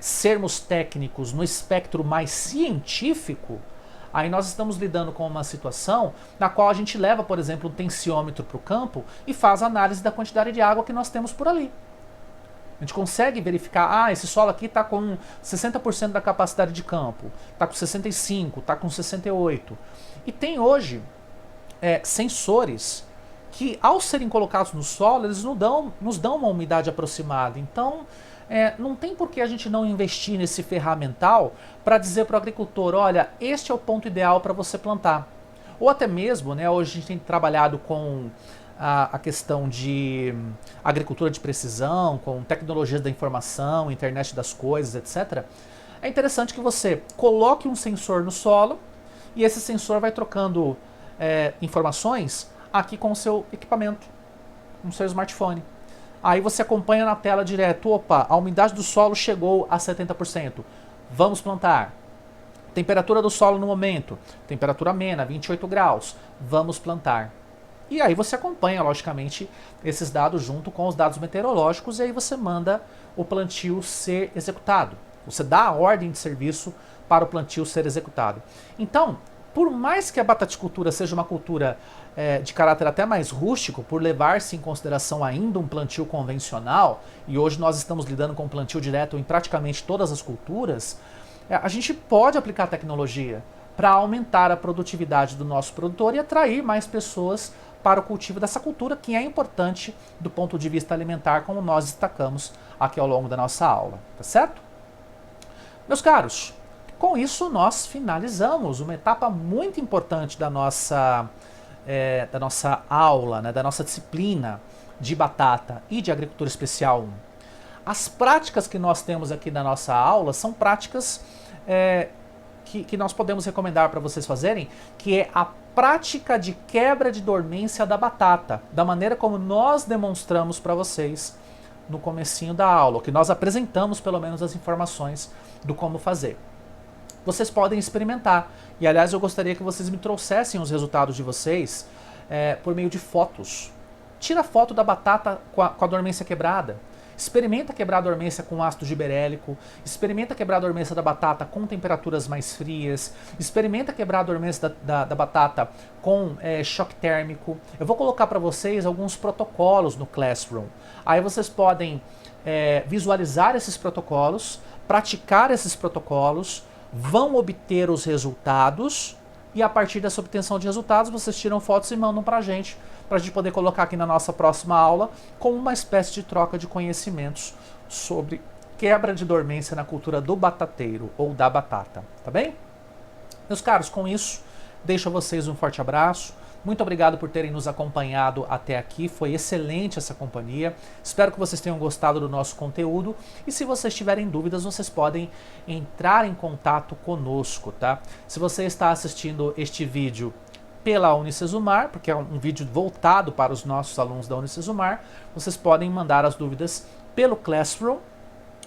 sermos técnicos no espectro mais científico, aí nós estamos lidando com uma situação na qual a gente leva, por exemplo, um tensiômetro para o campo e faz análise da quantidade de água que nós temos por ali. A gente consegue verificar, esse solo aqui está com 60% da capacidade de campo, está com 65%, está com 68%. E tem hoje sensores que, ao serem colocados no solo, eles nos dão uma umidade aproximada. Então, não tem por que a gente não investir nesse ferramental para dizer para o agricultor: olha, este é o ponto ideal para você plantar. Ou até mesmo, hoje a gente tem trabalhado com a questão de agricultura de precisão, com tecnologias da informação, internet das coisas, etc. É interessante que você coloque um sensor no solo e esse sensor vai trocando informações aqui com o seu equipamento, com o seu smartphone. Aí você acompanha na tela direto: opa, a umidade do solo chegou a 70%. Vamos plantar. Temperatura do solo no momento: temperatura amena, 28 graus. Vamos plantar. E aí você acompanha, logicamente, esses dados junto com os dados meteorológicos e aí você manda o plantio ser executado. Você dá a ordem de serviço para o plantio ser executado. Então, por mais que a bataticultura seja uma cultura de caráter até mais rústico, por levar-se em consideração ainda um plantio convencional, e hoje nós estamos lidando com plantio direto em praticamente todas as culturas, a gente pode aplicar tecnologia para aumentar a produtividade do nosso produtor e atrair mais pessoas para o cultivo dessa cultura, que é importante do ponto de vista alimentar, como nós destacamos aqui ao longo da nossa aula, tá certo? Meus caros, com isso nós finalizamos uma etapa muito importante da nossa aula, da nossa disciplina de batata e de agricultura especial 1. As práticas que nós temos aqui na nossa aula são práticas que nós podemos recomendar para vocês fazerem, que é a prática de quebra de dormência da batata, da maneira como nós demonstramos para vocês no comecinho da aula, que nós apresentamos pelo menos as informações do como fazer. Vocês podem experimentar, e aliás eu gostaria que vocês me trouxessem os resultados de vocês por meio de fotos. Tira foto da batata com a dormência quebrada. Experimenta quebrar a dormência com ácido giberélico, experimenta quebrar a dormência da batata com temperaturas mais frias, experimenta quebrar a dormência da batata com choque térmico. Eu vou colocar para vocês alguns protocolos no Classroom. Aí vocês podem visualizar esses protocolos, praticar esses protocolos, vão obter os resultados e a partir dessa obtenção de resultados vocês tiram fotos e mandam para a gente poder colocar aqui na nossa próxima aula como uma espécie de troca de conhecimentos sobre quebra de dormência na cultura do batateiro ou da batata, tá bem? Meus caros, com isso, deixo a vocês um forte abraço. Muito obrigado por terem nos acompanhado até aqui, foi excelente essa companhia. Espero que vocês tenham gostado do nosso conteúdo e se vocês tiverem dúvidas, vocês podem entrar em contato conosco, tá? Se você está assistindo este vídeo pela Unicesumar, porque é um vídeo voltado para os nossos alunos da Unicesumar, vocês podem mandar as dúvidas pelo Classroom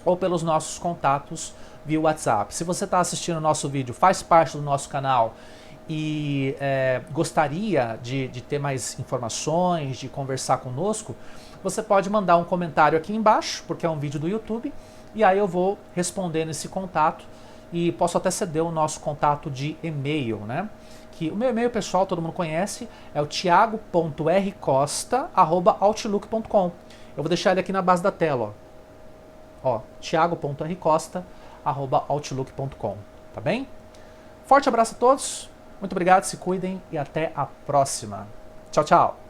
ou pelos nossos contatos via WhatsApp. Se você está assistindo o nosso vídeo, faz parte do nosso canal e gostaria de ter mais informações, de conversar conosco, você pode mandar um comentário aqui embaixo, porque é um vídeo do YouTube, e aí eu vou responder nesse contato e posso até ceder o nosso contato de e-mail, né? Que o meu e-mail pessoal todo mundo conhece, é o thiago.rcosta@outlook.com. Eu vou deixar ele aqui na base da tela, ó, thiago.rcosta@outlook.com, tá bem? Forte abraço a todos, muito obrigado, se cuidem e até a próxima. Tchau, tchau!